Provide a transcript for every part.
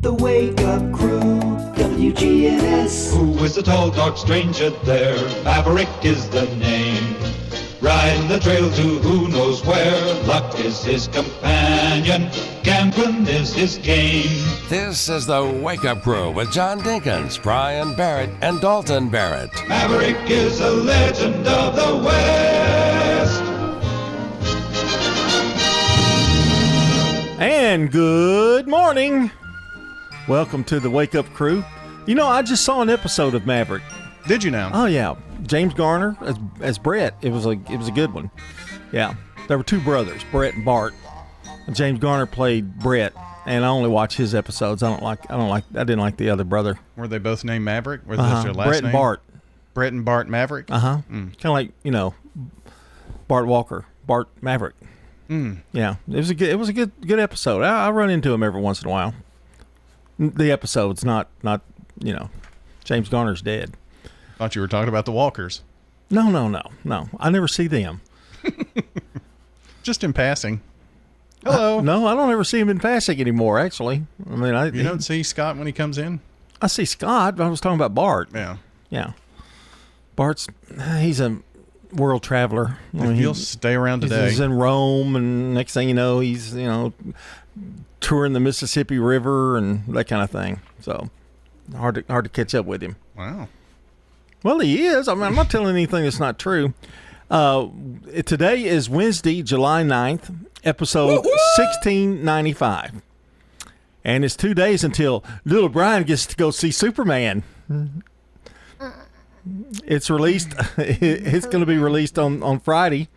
The Wake Up Crew, WGNS. Who is the tall, dark stranger there? Maverick is the name. Riding the trail to who knows where. Luck is his companion. Gambling is his game. This is the Wake Up Crew with John Dinkins, Brian Barrett, and Dalton Barrett. Maverick is a legend of the West. And good morning. Welcome to the Wake Up Crew. You know, I just saw an episode of Maverick. Did you now? Oh yeah, James Garner as Brett. It was a good one. Yeah, there were two brothers, Brett and Bart. And James Garner played Brett, and I only watch his episodes. I didn't like the other brother. Were they both named Maverick? Was this their last Brett name? and Bart. Brett and Bart Maverick. Kind of like Bart Walker, Bart Maverick. Yeah, it was a good episode. I run into him every once in a while. The episode's not James Garner's dead. Thought you were talking about the Walkers. No. I never see them. Just in passing. Hello. No, I don't ever see him in passing anymore, actually. I mean, You don't see Scott when he comes in? I see Scott, but I was talking about Bart. Yeah. He's a world traveler. He'll stay around today. He's in Rome, and next thing you know, he's, touring the Mississippi River and that kind of thing. So hard to catch up with him. Wow. Well, he is. I mean, I'm not telling anything that's not true. Today is Wednesday, July 9th, episode 1695. And it's 2 days until little Brian gets to go see Superman. It's released. It's going to be released on Friday.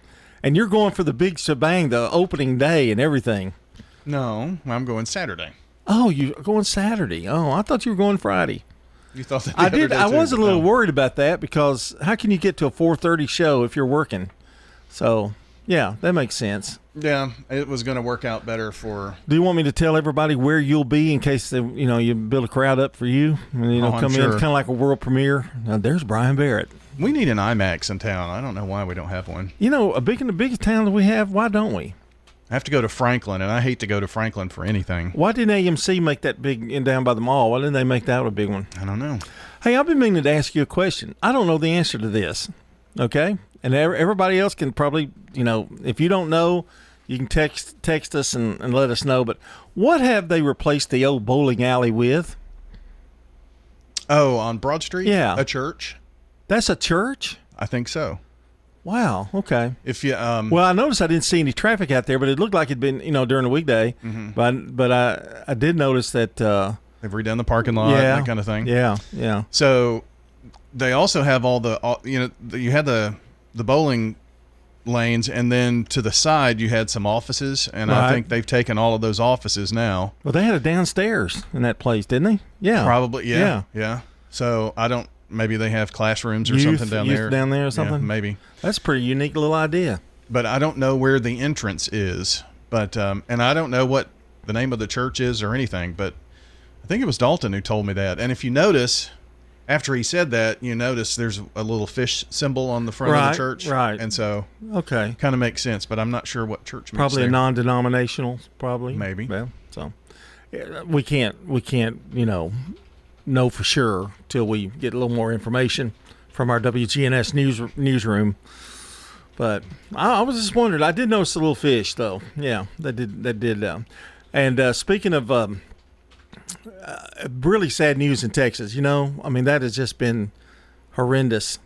And you're going for the big shebang, the opening day and everything. No, I'm going Saturday. Oh, you're going Saturday. Oh, I thought you were going Friday. You thought that? I did. I was a little worried about that because how can you get to a 4:30 show if you're working? So, yeah, that makes sense. Yeah, it was going to work out better for. Do you want me to tell everybody where you'll be in case you build a crowd up for you? And, come in kind of like a world premiere. Now, there's Brian Barrett. We need an IMAX in town. I don't know why we don't have one. The biggest town that we have. Why don't we? I have to go to Franklin, and I hate to go to Franklin for anything. Why didn't AMC make that big down by the mall? Why didn't they make that a big one? I don't know. Hey, I've been meaning to ask you a question. I don't know the answer to this, okay? And everybody else can probably, if you don't know, you can text us and let us know. But what have they replaced the old bowling alley with? Oh, on Broad Street? Yeah. A church? That's a church? I think so. Wow. Okay. If you well, I noticed I didn't see any traffic out there, but it looked like it'd been during the weekday. Mm-hmm. But I did notice that they've redone the parking lot, that kind of thing. Yeah. So they also have you had the bowling lanes, and then to the side you had some offices, and right. I think they've taken all of those offices now. Well, they had a downstairs in that place, didn't they? Yeah. Probably. Yeah. So I don't. Maybe they have classrooms or something down there. Down there or something? Yeah, maybe. That's a pretty unique little idea. But I don't know where the entrance is. But and I don't know what the name of the church is or anything. But I think it was Dalton who told me that. And if you notice, after he said that, you notice there's a little fish symbol on the front of the church. Right. And so kind of makes sense. But I'm not sure what church. Probably a non-denominational. Probably. Maybe. Well, so we can't. Know for sure till we get a little more information from our WGNS newsroom. But I was just wondering. I did notice a little fish, though. Yeah, that did. And speaking of really sad news in Texas, that has just been horrendous.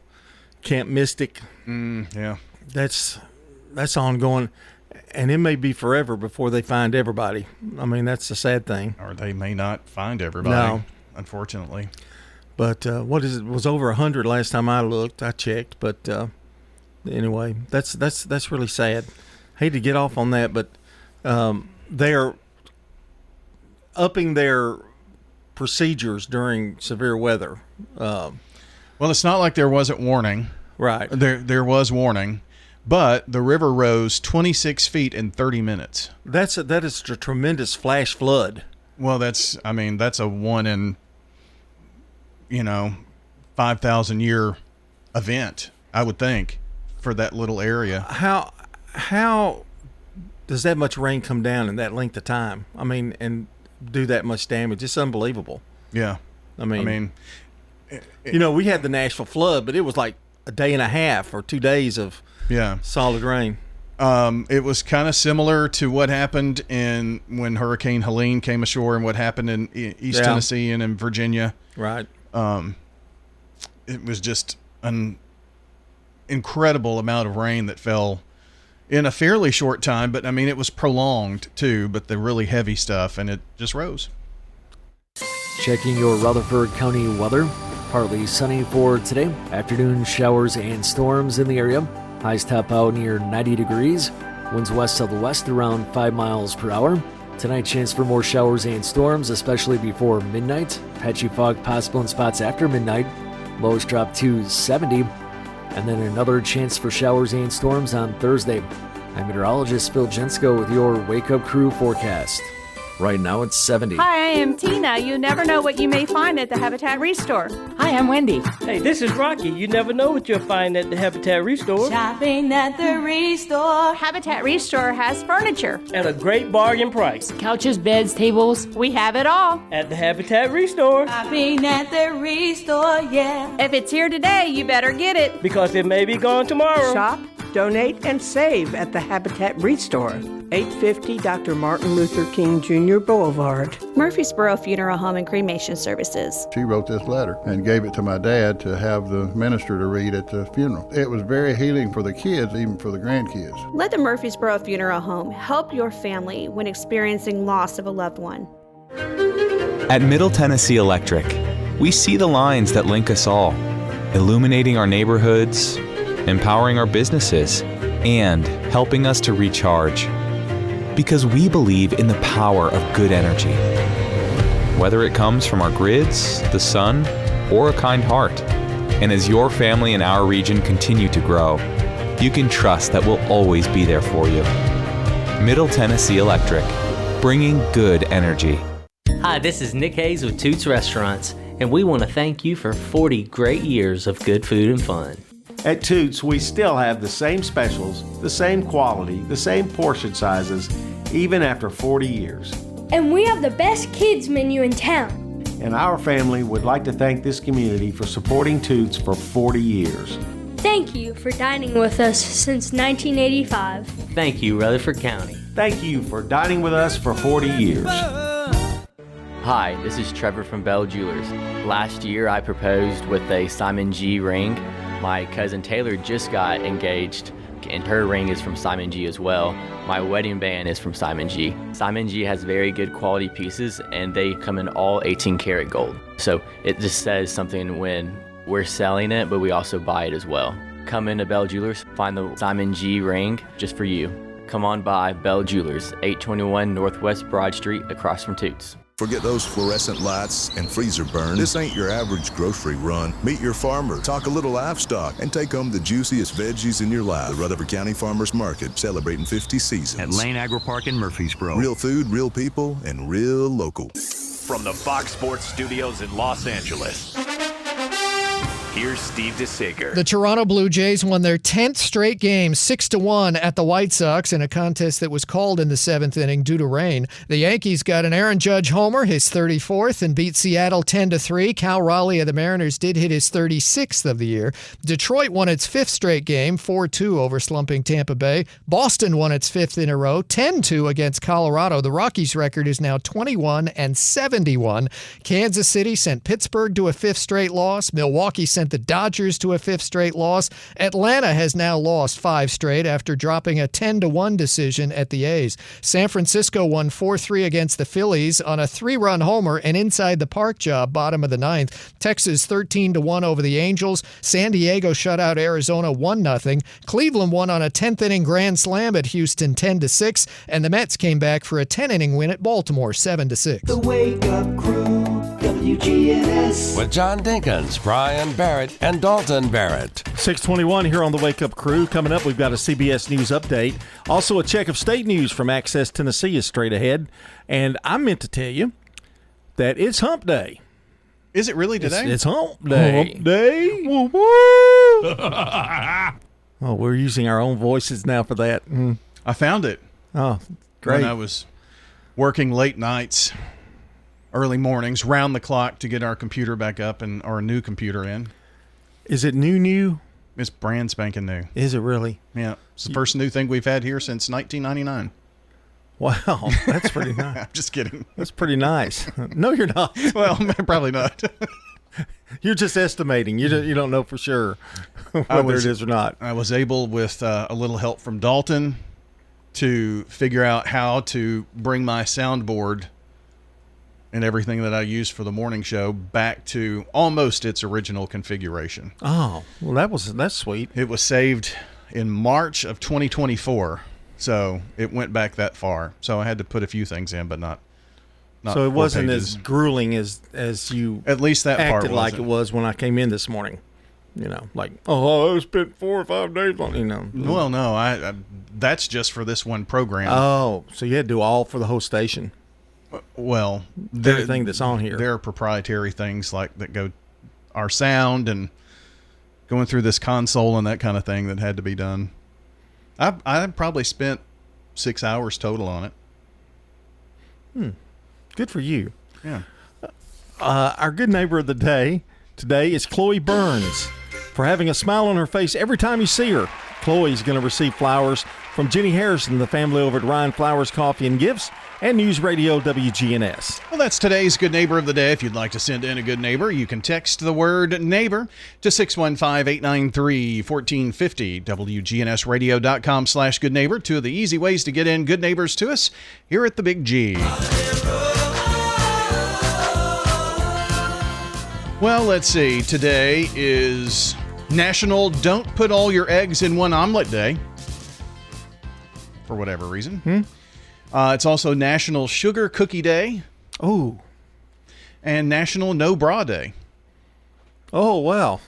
Camp Mystic. Yeah, that's ongoing. And it may be forever before they find everybody. That's the sad thing. Or they may not find everybody. No. Unfortunately. But what is it? Was over 100 last time I looked. I checked. But anyway, that's really sad. Hate to get off on that, but they're upping their procedures during severe weather. Well, it's not like there wasn't warning. Right. There was warning. But the river rose 26 feet in 30 minutes. That is a tremendous flash flood. Well, that's a one in 5,000 year event, I would think, for that little area. How does that much rain come down in that length of time? I mean, and do that much damage. It's unbelievable. Yeah. I mean, we had the Nashville flood, but it was like a day and a half or 2 days of solid rain. It was kind of similar to what happened when Hurricane Helene came ashore and what happened in East Tennessee and in Virginia. Right. It was just an incredible amount of rain that fell in a fairly short time, but I mean, it was prolonged too, but the really heavy stuff, and it just rose. Checking your Rutherford County weather. Partly sunny for today. Afternoon showers and storms in the area. Highs top out near 90 degrees. Winds west of the west around 5 miles per hour. Tonight, chance for more showers and storms, especially before midnight. Patchy fog possible in spots after midnight. Lows drop to 70. And then another chance for showers and storms on Thursday. I'm meteorologist Phil Jensko with your Wake Up Crew forecast. Right now it's 70. Hi, I am Tina. You never know what you may find at the Habitat Restore. Hi, I'm Wendy. Hey, this is Rocky. You never know what you'll find at the Habitat Restore. Shopping at the Restore. Habitat Restore has furniture. At a great bargain price. Couches, beds, tables. We have it all. At the Habitat Restore. Shopping at the Restore, yeah. If it's here today, you better get it. Because it may be gone tomorrow. Shop, donate, and save at the Habitat Restore. 850 Dr. Martin Luther King Jr. Boulevard. Murfreesboro Funeral Home and Cremation Services. She wrote this letter and gave it to my dad to have the minister to read at the funeral. It was very healing for the kids, even for the grandkids. Let the Murfreesboro Funeral Home help your family when experiencing loss of a loved one. At Middle Tennessee Electric, we see the lines that link us all, illuminating our neighborhoods, empowering our businesses, and helping us to recharge. Because we believe in the power of good energy. Whether it comes from our grids, the sun, or a kind heart. And as your family and our region continue to grow, you can trust that we'll always be there for you. Middle Tennessee Electric, bringing good energy. Hi, this is Nick Hayes with Toots Restaurants, and we want to thank you for 40 great years of good food and fun. At Toots, we still have the same specials, the same quality, the same portion sizes, even after 40 years. And we have the best kids menu in town. And our family would like to thank this community for supporting Toots for 40 years. Thank you for dining with us since 1985. Thank you, Rutherford County. Thank you for dining with us for 40 years. Hi, this is Trevor from Bell Jewelers. Last year I proposed with a Simon G ring. My cousin Taylor just got engaged, and her ring is from Simon G as well. My wedding band is from Simon G. Simon G has very good quality pieces, and they come in all 18 karat gold. So it just says something when we're selling it, but we also buy it as well. Come into Bell Jewelers, find the Simon G ring just for you. Come on by Bell Jewelers, 821 Northwest Broad Street, across from Toots. Forget those fluorescent lights and freezer burn. This ain't your average grocery run. Meet your farmer, talk a little livestock, and take home the juiciest veggies in your life. The Rutherford County Farmers Market, celebrating 50 seasons. At Lane Agro Park in Murfreesboro. Real food, real people, and real local. From the Fox Sports Studios in Los Angeles, here's Steve DeSager. The Toronto Blue Jays won their 10th straight game 6-1 at the White Sox in a contest that was called in the 7th inning due to rain. The Yankees got an Aaron Judge homer, his 34th, and beat Seattle 10-3. Cal Raleigh of the Mariners did hit his 36th of the year. Detroit won its 5th straight game 4-2 over slumping Tampa Bay. Boston won its 5th in a row 10-2 against Colorado. The Rockies' record is now 21-71. Kansas City sent Pittsburgh to a 5th straight loss. Milwaukee sent the Dodgers to a 5th straight loss. Atlanta has now lost 5 straight after dropping a 10-1 decision at the A's. San Francisco won 4-3 against the Phillies on a 3-run homer and inside the park job bottom of the 9th. Texas 13-1 over the Angels. San Diego shut out Arizona 1-0. Cleveland won on a 10th inning grand slam at Houston 10-6, and the Mets came back for a 10-inning win at Baltimore 7-6. The Wake Up Crew, WGNS. With John Dinkins, Brian Barrett, and Dalton Barrett. 621 here on the Wake Up Crew. Coming up, we've got a CBS News update. Also, a check of state news from Access Tennessee is straight ahead. And I meant to tell you that it's Hump Day. Is it really today? It's Hump Day. Hump Day. Woo woo. Oh, we're using our own voices now for that. I found it. Oh, great. When I was working late nights early mornings, round the clock to get our computer back up and our new computer in. Is it new? It's brand spanking new. Is it really? Yeah. It's the first new thing we've had here since 1999. Wow, that's pretty nice. I'm just kidding. That's pretty nice. No, you're not. Well, probably not. You're just estimating. You don't know for sure whether it is or not. I was able, with a little help from Dalton, to figure out how to bring my soundboard and everything that I use for the morning show back to almost its original configuration. Oh, well, that's sweet. It was saved in March of 2024, so it went back that far. So I had to put a few things in, but not so it 4 wasn't pages. as grueling as you at least that acted part like wasn't. it was when I came in this morning. Like, I spent 4 or 5 days on, Well, no, I that's just for this one program. Oh, so you had to do all for the whole station. Well, everything that's on here. There are proprietary things like that go our sound and going through this console and that kind of thing that had to be done. I probably spent 6 hours total on it. Good for you. Yeah. Our good neighbor of the day today is Chloe Burns. For having a smile on her face every time you see her, Chloe's going to receive flowers from Jenny Harrison, the family over at Ryan Flowers Coffee and Gifts, and News Radio WGNS. Well, that's today's Good Neighbor of the Day. If you'd like to send in a good neighbor, you can text the word neighbor to 615-893-1450, WGNSradio.com/good neighbor. Two of the easy ways to get in good neighbors to us here at the Big G. Well, let's see. Today is National Don't Put All Your Eggs in One Omelet Day, for whatever reason. It's also National Sugar Cookie Day. Oh. And National No Bra Day. Oh, well,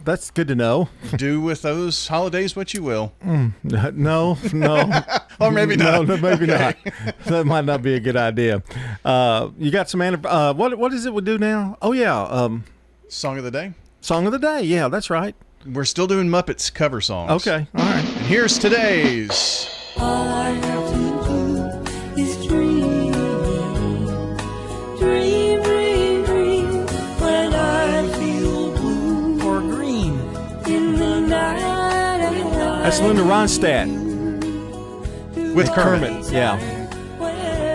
that's good to know. Do with those holidays what you will. No. Or maybe not. No, maybe not. That might not be a good idea. You got some, what is it we do now? Oh, yeah. Song of the Day? Song of the Day, yeah, that's right. We're still doing Muppets cover songs. Okay, all right. And here's today's. All I have to do is dream. Dream, dream, dream. When I feel blue or green in the night. That's Linda Ronstadt. With Kermit. Yeah.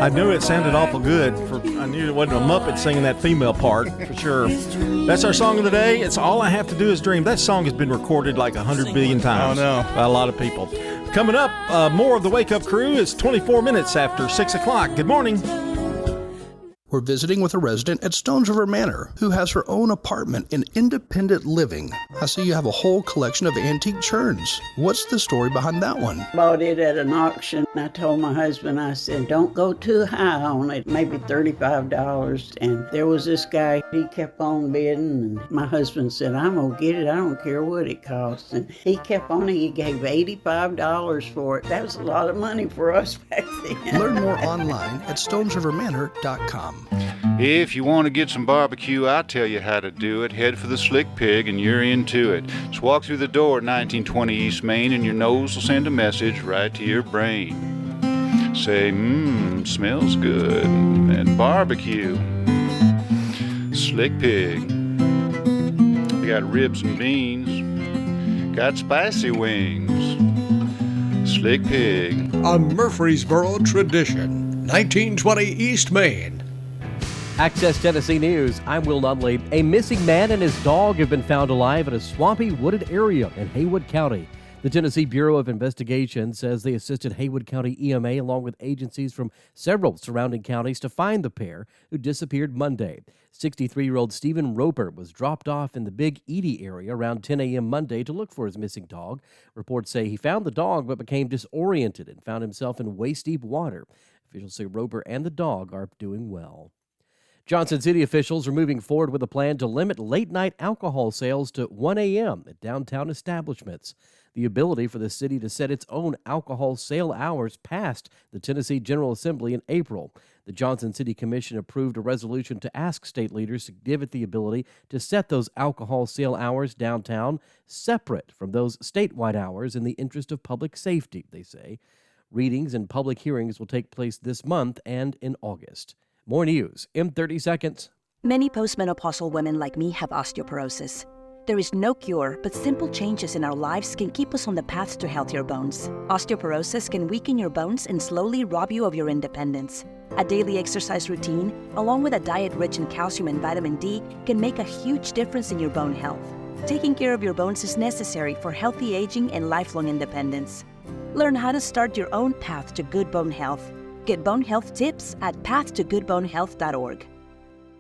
I knew it sounded awful good. I knew it wasn't a Muppet singing that female part, for sure. That's our song of the day. It's All I Have to Do is Dream. That song has been recorded like 100 billion times. Oh, no. By a lot of people. Coming up, more of the Wake Up Crew. It's 24 minutes after 6 o'clock. Good morning. We're visiting with a resident at Stones River Manor who has her own apartment in independent living. I see you have a whole collection of antique churns. What's the story behind that one? Bought it at an auction. I told my husband, I said, don't go too high on it, maybe $35. And there was this guy, he kept on bidding. And my husband said, I'm going to get it. I don't care what it costs. And he kept on it. He gave $85 for it. That was a lot of money for us back then. Learn more online at stonesrivermanor.com. If you want to get some barbecue, I'll tell you how to do it. Head for the Slick Pig and you're into it. Just walk through the door at 1920 East Main and your nose will send a message right to your brain. Say, smells good. And barbecue. Slick Pig. We got ribs and beans. Got spicy wings. Slick Pig. A Murfreesboro tradition. 1920 East Main. Access Tennessee News, I'm Will Nunley. A missing man and his dog have been found alive in a swampy, wooded area in Haywood County. The Tennessee Bureau of Investigation says they assisted Haywood County EMA along with agencies from several surrounding counties to find the pair who disappeared Monday. 63-year-old Stephen Roper was dropped off in the Big Edie area around 10 a.m. Monday to look for his missing dog. Reports say he found the dog but became disoriented and found himself in waist-deep water. Officials say Roper and the dog are doing well. Johnson City officials are moving forward with a plan to limit late-night alcohol sales to 1 a.m. at downtown establishments. The ability for the city to set its own alcohol sale hours passed the Tennessee General Assembly in April. The Johnson City Commission approved a resolution to ask state leaders to give it the ability to set those alcohol sale hours downtown separate from those statewide hours in the interest of public safety, they say. Readings and public hearings will take place this month and in August. More news in 30 seconds. Many postmenopausal women like me have osteoporosis. There is no cure, but simple changes in our lives can keep us on the path to healthier bones. Osteoporosis can weaken your bones and slowly rob you of your independence. A daily exercise routine, along with a diet rich in calcium and vitamin D, can make a huge difference in your bone health. Taking care of your bones is necessary for healthy aging and lifelong independence. Learn how to start your own path to good bone health. Get bone health tips at pathtogoodbonehealth.org.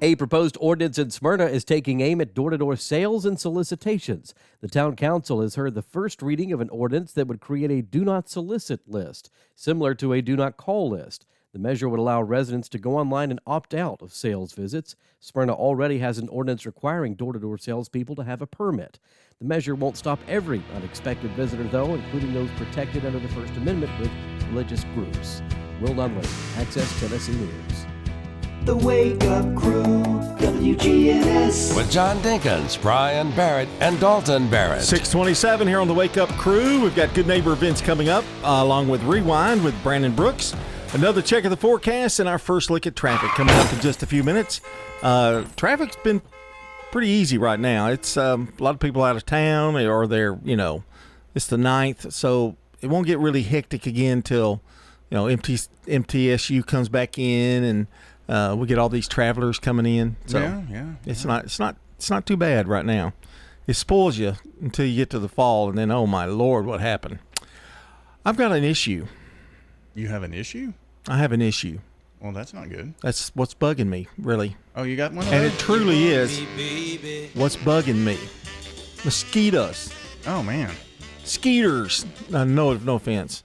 A proposed ordinance in Smyrna is taking aim at door-to-door sales and solicitations. The town council has heard the first reading of an ordinance that would create a do not solicit list, similar to a do not call list. The measure would allow residents to go online and opt out of sales visits. Smyrna already has an ordinance requiring door-to-door salespeople to have a permit. The measure won't stop every unexpected visitor, though, including those protected under the First Amendment with religious groups. Will Nunley, Access Tennessee News. The Wake Up Crew, WGNS. With John Dinkins, Brian Barrett, and Dalton Barrett. 627 here on the Wake Up Crew. We've got Good Neighbor events coming up, along with Rewind with Brandon Brooks. Another check of the forecast and our first look at traffic coming up in just a few minutes. Traffic's been pretty easy right now. It's a lot of people out of town, or they're, it's the 9th, so it won't get really hectic again till, MTSU comes back in and we get all these travelers coming in. So yeah. It's not too bad right now. It spoils you until you get to the fall, and then, oh my Lord, what happened? I've got an issue. You have an issue? I have an issue. Well, that's not good. That's what's bugging me, really. Oh, you got one of And those? it truly is what's bugging me. Mosquitoes. Oh, man. Skeeters. No offense.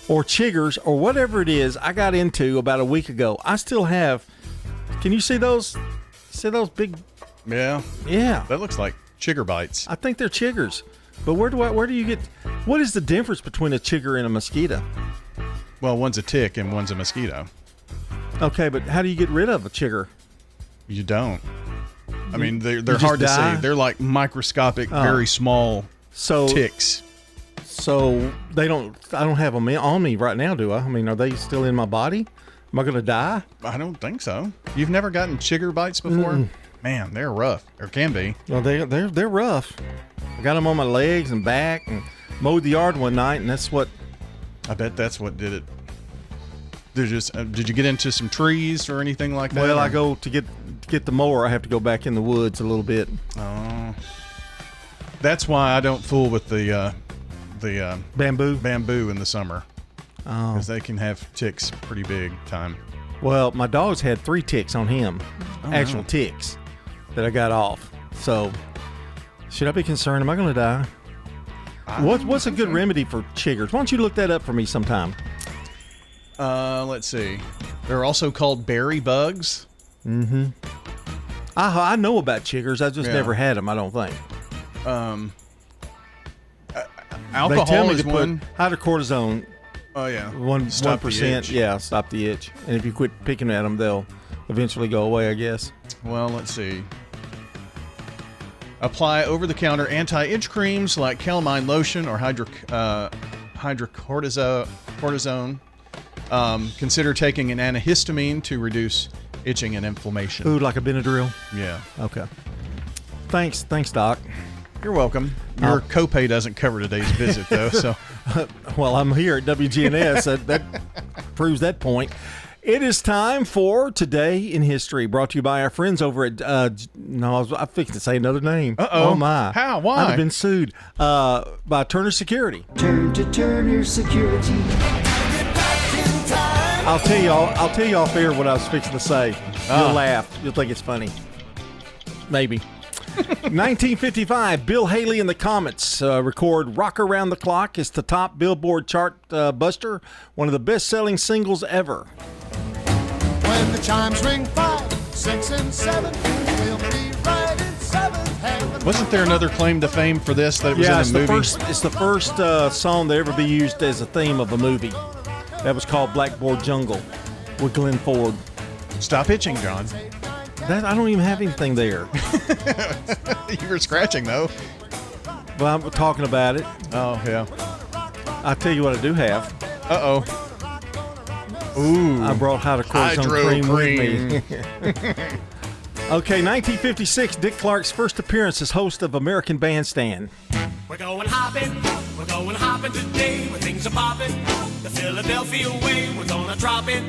Or chiggers, or whatever it is I got into about a week ago. I still have. Can you see those? See those big? Yeah. Yeah. That looks like chigger bites. I think they're chiggers. But where do you get? What is the difference between a chigger and a mosquito? Well, one's a tick and one's a mosquito. Okay, but how do you get rid of a chigger? You don't. I mean, they're just hard to die? see. They're like microscopic, very small ticks. So they don't. I don't have them on me right now, do I? I mean, are they still in my body? Am I going to die? I don't think so. You've never gotten chigger bites before? Mm-mm. Man, they're rough, or can be. Well, they're rough. I got them on my legs and back, and mowed the yard one night, and that's what. I bet that's what did it. Did you get into some trees or anything like that? Well, I go to get the mower. I have to go back in the woods a little bit. Oh, that's why I don't fool with the bamboo in the summer. Oh, because they can have ticks pretty big time. Well, my dog's had 3 ticks on him, actual no. ticks that I got off. So, should I be concerned? Am I going to die? What's a good remedy for chiggers? Why don't you look that up for me sometime? Let's see. They're also called berry bugs. Mm-hmm. I know about chiggers. I just never had them, I don't think. Alcohol they tell me is to one. Put hydrocortisone. Oh yeah, 1%. Yeah, stop the itch. And if you quit picking at them, they'll eventually go away, I guess. Well, let's see. Apply over-the-counter anti-itch creams like calamine lotion or hydrocortisone. Consider taking an antihistamine to reduce itching and inflammation. Ooh, like a Benadryl? Yeah. Okay. Thanks, Doc. You're welcome. Your copay doesn't cover today's visit, though. So, well, I'm here at WGNS. that proves that point. It is time for Today in History, brought to you by our friends over at. No, I was fixing to say another name. Uh-oh. Oh my! How? Why? I've been sued by Turner Security. Turn to Turner Security. I'll tell you off air what I was fixing to say. You'll laugh. You'll think it's funny. Maybe. 1955, Bill Haley and the Comets record Rock Around the Clock. It's the top Billboard chart buster, one of the best-selling singles ever. When the chimes ring 5, 6, and 7, we'll be right in 7th heaven. Wasn't there another claim to fame for this that it was in the movie? It's the first song that ever be used as a theme of a movie. That was called Blackboard Jungle with Glenn Ford. Stop itching, John. I don't even have anything there. You were scratching, though. Well, I'm talking about it. Oh, yeah. I'll tell you what I do have. Uh-oh. Ooh. I brought hydrochlorone cream with me. Okay, 1956, Dick Clark's first appearance as host of American Bandstand. We're going hopping today where things are popping. The Philadelphia way, we're gonna drop it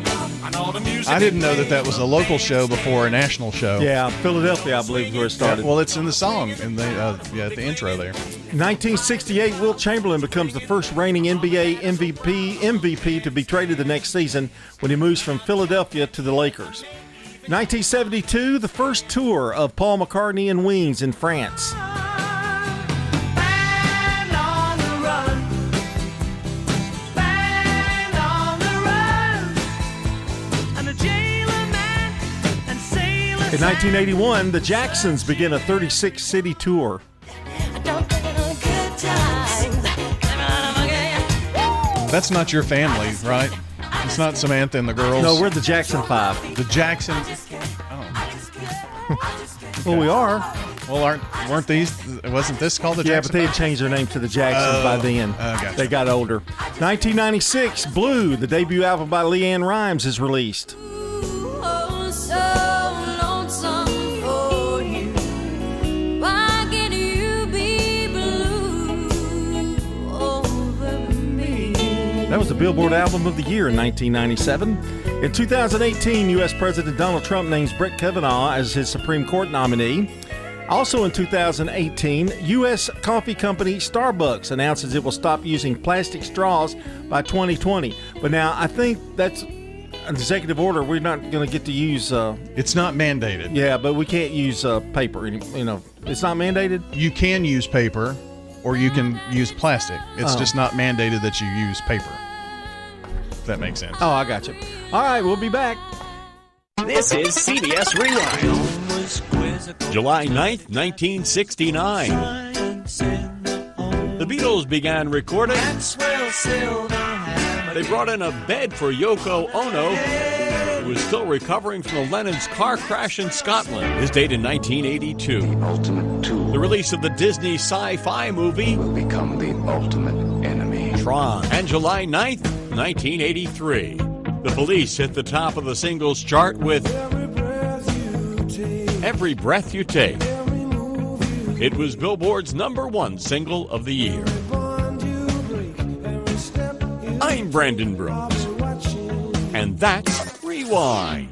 on all the music. I didn't know that was a local show before a national show. Yeah, Philadelphia, I believe, is where it started. Yeah, well, it's in the song, at the intro there. 1968, Wilt Chamberlain becomes the first reigning NBA MVP to be traded the next season when he moves from Philadelphia to the Lakers. 1972, the first tour of Paul McCartney and Wings in France. In 1981, the Jacksons begin a 36-city tour. That's not your family, right? It's not Samantha and the girls. No, we're the Jackson 5. The Jacksons. Well, we are. Well, weren't these? Wasn't this called the Jackson? Yeah, but they had changed their name to the Jacksons by then. Gotcha. They got older. 1996, Blue, the debut album by LeAnn Rimes, is released. That was the Billboard Album of the Year in 1997. In 2018, U.S. President Donald Trump names Brett Kavanaugh as his Supreme Court nominee. Also in 2018, U.S. coffee company Starbucks announces it will stop using plastic straws by 2020. But now, I think that's an executive order. We're not going to get to use... it's not mandated. Yeah, but we can't use paper. You know, it's not mandated? You can use paper, or you can use plastic. It's just not mandated that you use paper. If that makes sense. Oh, I got you. All right, we'll be back. This is CBS Rewind. July 9th, 1969. The Beatles began recording. They brought in a bed for Yoko Ono, who was still recovering from the Lennon's car crash in Scotland. His date in 1982. The ultimate tool. The release of the Disney sci-fi movie will become the ultimate enemy. Tron. And July 9th, 1983. The Police hit the top of the singles chart with Every Breath You Take. It was Billboard's #1 single of the year. I'm Brandon Brooks, and that's Rewind.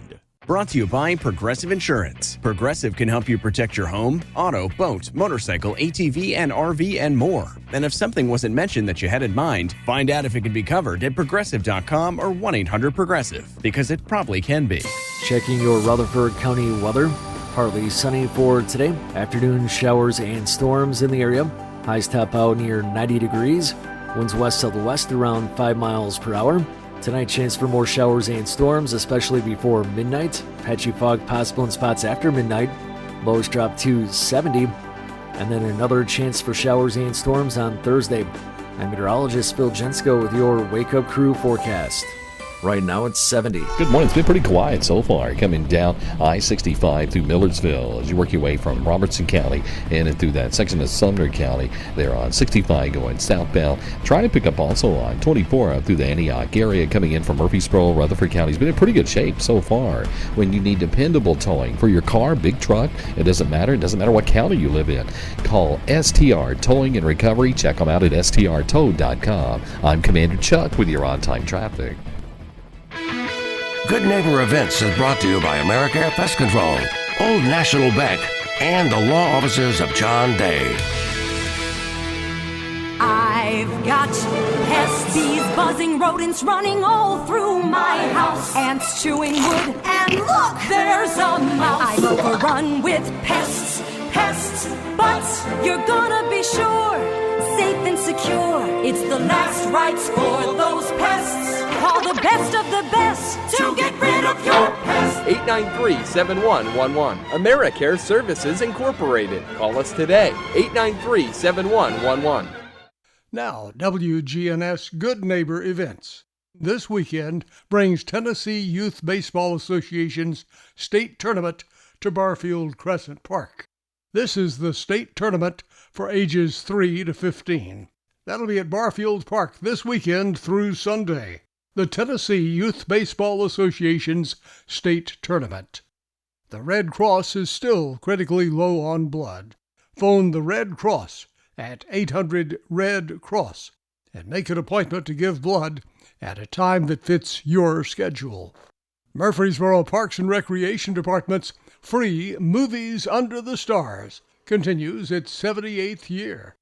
Brought to you by Progressive Insurance. Progressive can help you protect your home, auto, boat, motorcycle, ATV, and RV, and more. And if something wasn't mentioned that you had in mind, find out if it can be covered at Progressive.com or 1-800-PROGRESSIVE, because it probably can be. Checking your Rutherford County weather. Partly sunny for today. Afternoon showers and storms in the area. Highs top out near 90 degrees. Winds west-southwest around 5 miles per hour. Tonight, chance for more showers and storms, especially before midnight. Patchy fog possible in spots after midnight. Lows drop to 70. And then another chance for showers and storms on Thursday. I'm meteorologist Phil Jensko with your Wake Up Crew forecast. Right now it's 70. Good morning. It's been pretty quiet so far. Coming down I-65 through Millersville as you work your way from Robertson County in and through that section of Sumner County. They're on 65 going southbound. Trying to pick up also on 24 out through the Antioch area coming in from Murfreesboro. Rutherford County's been in pretty good shape so far. When you need dependable towing for your car, big truck, it doesn't matter. It doesn't matter what county you live in. Call STR Towing and Recovery. Check them out at strtow.com. I'm Commander Chuck with your on-time traffic. Good Neighbor Events is brought to you by Americare Pest Control, Old National Bank, and the law offices of John Day. I've got pests, bees, buzzing, rodents running all through my house. Ants chewing wood, and look, there's a mouse. I'm overrun with pests, but you're gonna be sure, safe and secure. It's the last rites for those pests. Call the best of the best to get rid of your pests. 893-7111. AmeriCare Services Incorporated. Call us today. 893-7111. Now, WGNS Good Neighbor Events. This weekend brings Tennessee Youth Baseball Association's state tournament to Barfield Crescent Park. This is the state tournament for ages 3 to 15. That'll be at Barfield Park this weekend through Sunday. the Tennessee Youth Baseball Association's state tournament. The Red Cross is still critically low on blood. Phone the Red Cross at 800-RED-CROSS and make an appointment to give blood at a time that fits your schedule. Murfreesboro Parks and Recreation Department's free Movies Under the Stars continues its 78th year.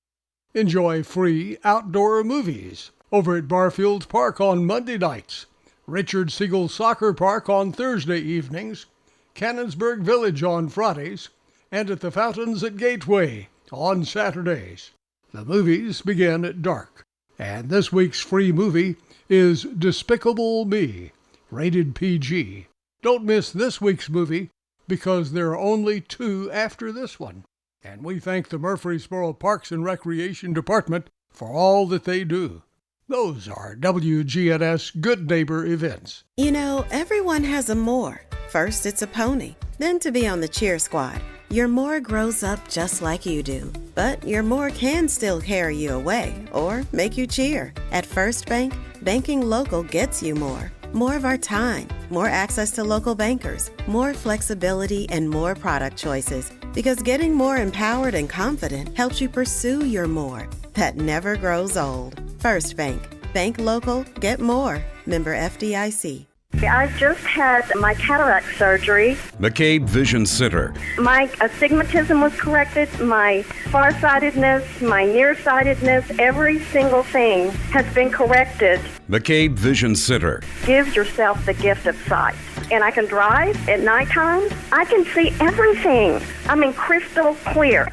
Enjoy free outdoor movies over at Barfield Park on Monday nights, Richard Siegel Soccer Park on Thursday evenings, Cannonsburg Village on Fridays, and at the Fountains at Gateway on Saturdays. The movies begin at dark, and this week's free movie is Despicable Me, rated PG. Don't miss this week's movie because there are only 2 after this one. And we thank the Murfreesboro Parks and Recreation Department for all that they do. Those are WGNS Good Neighbor events. You know, everyone has a more. First, it's a pony. Then to be on the cheer squad. Your more grows up just like you do. But your more can still carry you away or make you cheer. At First Bank, banking local gets you more. More of our time, more access to local bankers, more flexibility, and more product choices. Because getting more empowered and confident helps you pursue your more. That never grows old. First Bank. Bank local, get more. Member FDIC. I've just had my cataract surgery. McCabe Vision Center. My astigmatism was corrected, my farsightedness, my nearsightedness, every single thing has been corrected. McCabe Vision Center. Give yourself the gift of sight. And I can drive at nighttime. I can see everything. I mean, crystal clear.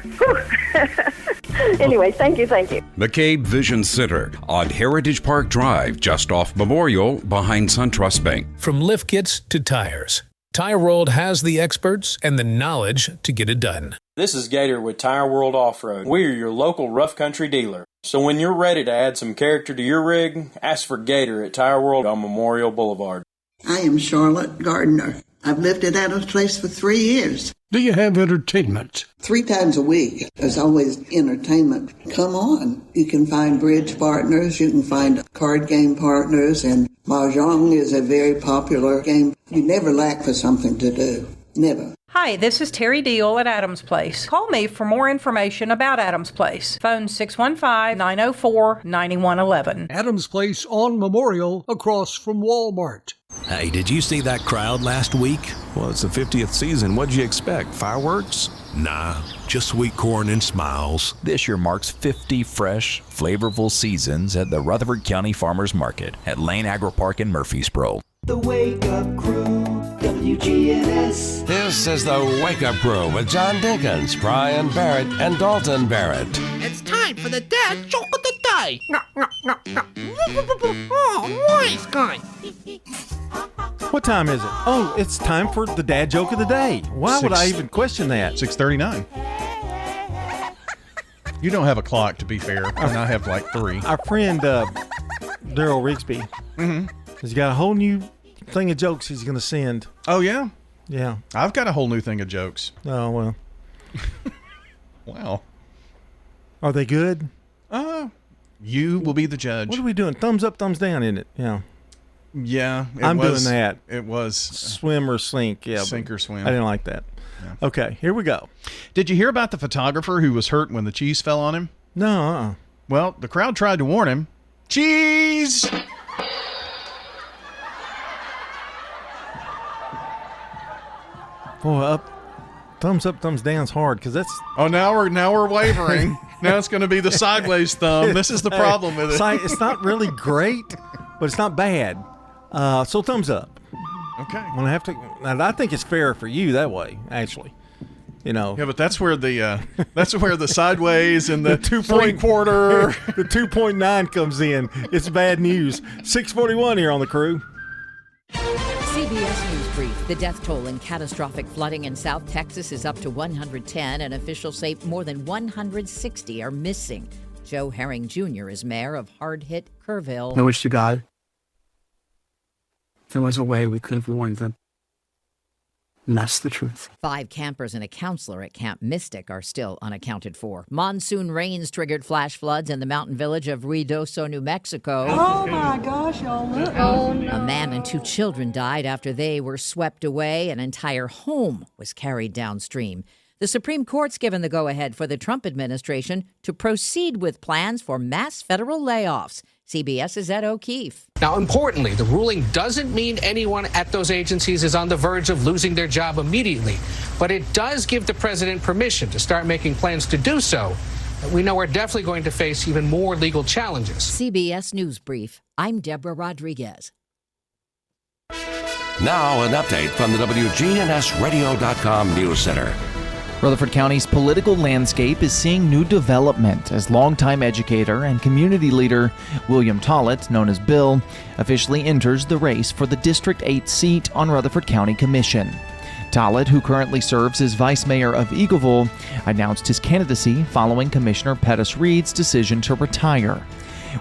Anyway, thank you. McCabe Vision Center on Heritage Park Drive, just off Memorial, behind SunTrust Bank. From lift kits to tires, Tire World has the experts and the knowledge to get it done. This is Gator with Tire World Off-Road. We're your local rough country dealer. So when you're ready to add some character to your rig, ask for Gator at Tire World on Memorial Boulevard. I am Charlotte Gardner. I've lived at Adams Place for 3 years. Do you have entertainment? 3 times a week, there's always entertainment. Come on. You can find bridge partners, you can find card game partners, and Mahjong is a very popular game. You never lack for something to do. Never. Hi, this is Terry Deal at Adams Place. Call me for more information about Adams Place. Phone 615-904-9111. Adams Place on Memorial across from Walmart. Hey, did you see that crowd last week? Well, it's the 50th season. What'd you expect? Fireworks? Nah, just sweet corn and smiles. This year marks 50 fresh, flavorful seasons at the Rutherford County Farmers Market at Lane Agri Park in Murfreesboro. The Wake Up Crew, WGNS. This is the Wake Up Crew with John Dinkins, Brian Barrett, and Dalton Barrett. It's time for the dad joke of the day. Oh, nice guy. What time is it? Oh, it's time for the dad joke of the day. Why would I even question that? 6:39. You don't have a clock, to be fair, and I have like 3. Our friend Daryl Rigsby has got a whole new thing of jokes he's going to send. Oh, yeah? Yeah. I've got a whole new thing of jokes. Oh, well. Wow. Are they good? You will be the judge. What are we doing? Thumbs up, thumbs down, isn't it? Yeah. Yeah. I'm doing that. It was. Swim or sink. Yeah. Sink or swim. I didn't like that. Yeah. Okay, here we go. Did you hear about the photographer who was hurt when the cheese fell on him? No. Well, the crowd tried to warn him. Cheese! Boy, thumbs up, thumbs down's hard because that's. Oh, now we're wavering. Now it's going to be the sideways thumb. This is the problem with it. It's not really great, but it's not bad. So thumbs up. Okay. I'm gonna have to. I think it's fair for you that way, actually. You know. Yeah, but that's where the sideways and the 3/4, the 2.9 comes in. It's bad news. 6:41 here on the crew. CBS News Brief. The death toll in catastrophic flooding in South Texas is up to 110, and officials say more than 160 are missing. Joe Herring Jr. is mayor of hard-hit Kerrville. I wish to God there was a way we could have warned them. And that's the truth. 5 campers and a counselor at Camp Mystic are still unaccounted for. Monsoon rains triggered flash floods in the mountain village of Ruidoso, New Mexico. Oh my gosh, y'all look. Oh, no. A man and 2 children died after they were swept away. An entire home was carried downstream. The Supreme Court's given the go-ahead for the Trump administration to proceed with plans for mass federal layoffs. CBS's Ed O'Keefe. Now, importantly, the ruling doesn't mean anyone at those agencies is on the verge of losing their job immediately, but it does give the president permission to start making plans to do so. We know we're definitely going to face even more legal challenges. CBS News Brief. I'm Deborah Rodriguez. Now an update from the WGNSradio.com News Center. Rutherford County's political landscape is seeing new development as longtime educator and community leader William Tollett, known as Bill, officially enters the race for the District 8 seat on Rutherford County Commission. Tollett, who currently serves as vice mayor of Eagleville, announced his candidacy following Commissioner Pettis Reed's decision to retire.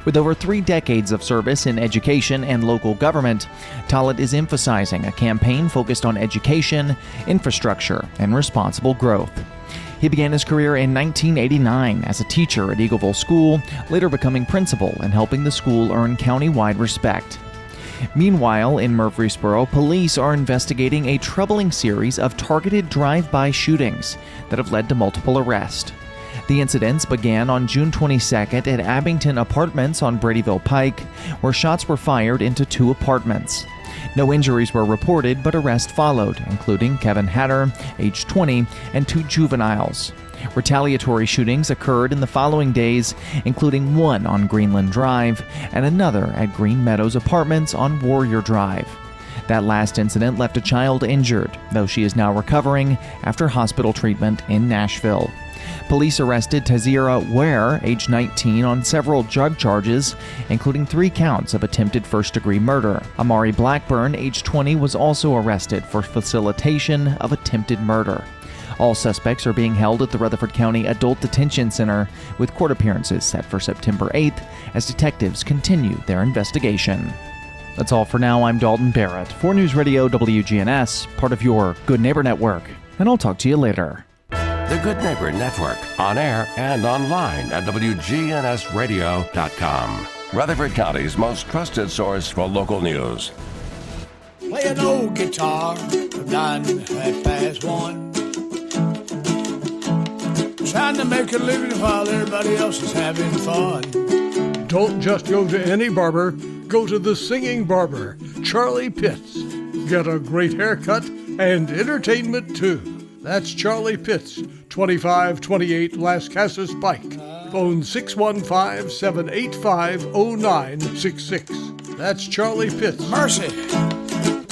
With over 3 decades of service in education and local government, Tollett is emphasizing a campaign focused on education, infrastructure, and responsible growth. He began his career in 1989 as a teacher at Eagleville School, later becoming principal and helping the school earn county-wide respect. Meanwhile, in Murfreesboro, police are investigating a troubling series of targeted drive-by shootings that have led to multiple arrests. The incidents began on June 22nd at Abington Apartments on Bradyville Pike, where shots were fired into 2 apartments. No injuries were reported, but arrests followed, including Kevin Hatter, age 20, and 2 juveniles. Retaliatory shootings occurred in the following days, including one on Greenland Drive and another at Green Meadows Apartments on Warrior Drive. That last incident left a child injured, though she is now recovering after hospital treatment in Nashville. Police arrested Tazira Ware, age 19, on several drug charges, including 3 counts of attempted first-degree murder. Amari Blackburn, age 20, was also arrested for facilitation of attempted murder. All suspects are being held at the Rutherford County Adult Detention Center, with court appearances set for September 8th as detectives continue their investigation. That's all for now. I'm Dalton Barrett for News Radio WGNS, part of your Good Neighbor Network, and I'll talk to you later. The Good Neighbor Network, on air and online at WGNSradio.com. Rutherford County's most trusted source for local news. Play an old guitar from 1:09. Trying to make a living while everybody else is having fun. Don't just go to any barber, go to the singing barber, Charlie Pitts. Get a great haircut and entertainment too. That's Charlie Pitts, 2528 Las Casas Pike. Phone 615-785-0966. That's Charlie Pitts. Mercy.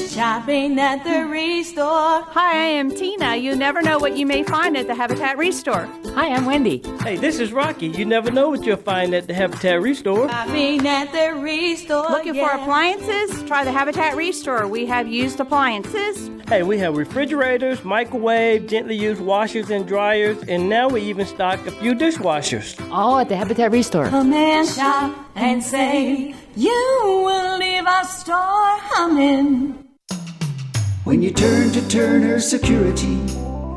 Shopping at the Restore. Hi, I am Tina. You never know what you may find at the Habitat Restore. Hi, I'm Wendy. Hey, this is Rocky. You never know what you'll find at the Habitat Restore. Shopping at the Restore. Looking for appliances? Try the Habitat Restore. We have used appliances. Hey, we have refrigerators, microwave, gently used washers and dryers, and now we even stock a few dishwashers. All at the Habitat Restore. Come and shop and save. You will leave our store humming. When you turn to Turner Security,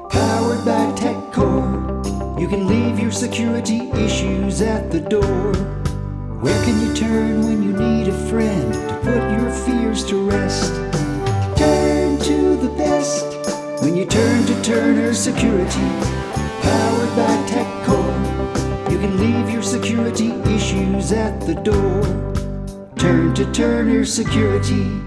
powered by TechCore, you can leave your security issues at the door. Where can you turn when you need a friend to put your fears to rest? Turn to the best when you turn to Turner Security, powered by TechCore. You can leave your security issues at the door. Turn to Turner Security.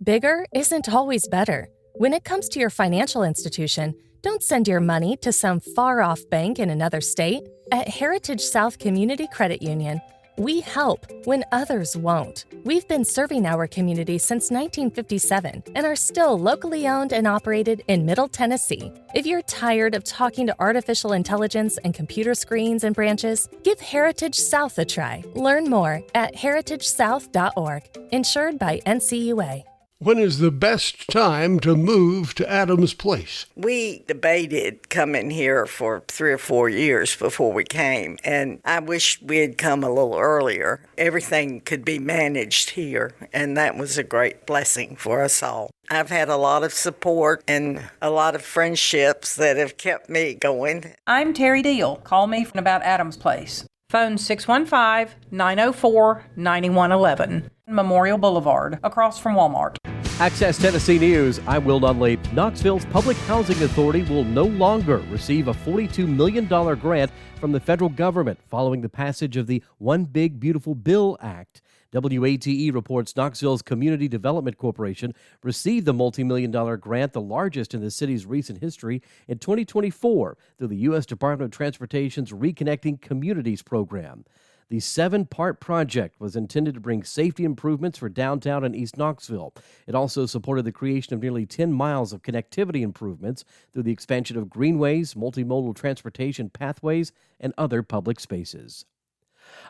Bigger isn't always better. When it comes to your financial institution, don't send your money to some far-off bank in another state. At Heritage South Community Credit Union, we help when others won't. We've been serving our community since 1957 and are still locally owned and operated in Middle Tennessee. If you're tired of talking to artificial intelligence and computer screens and branches, give Heritage South a try. Learn more at heritagesouth.org. Insured by NCUA. When is the best time to move to Adams Place? We debated coming here for 3 or 4 years before we came, and I wish we had come a little earlier. Everything could be managed here, and that was a great blessing for us all. I've had a lot of support and a lot of friendships that have kept me going. I'm Terry Deal. Call me about Adams Place. Phone 615-904-9111. Memorial Boulevard, across from Walmart. Access Tennessee News, I'm Will Nunley. Knoxville's Public Housing Authority will no longer receive a $42 million grant from the federal government following the passage of the One Big Beautiful Bill Act. WATE reports Knoxville's Community Development Corporation received the multi-million-dollar grant, the largest in the city's recent history, in 2024 through the U.S. Department of Transportation's Reconnecting Communities program. The 7-part project was intended to bring safety improvements for downtown and East Knoxville. It also supported the creation of nearly 10 miles of connectivity improvements through the expansion of greenways, multimodal transportation pathways, and other public spaces.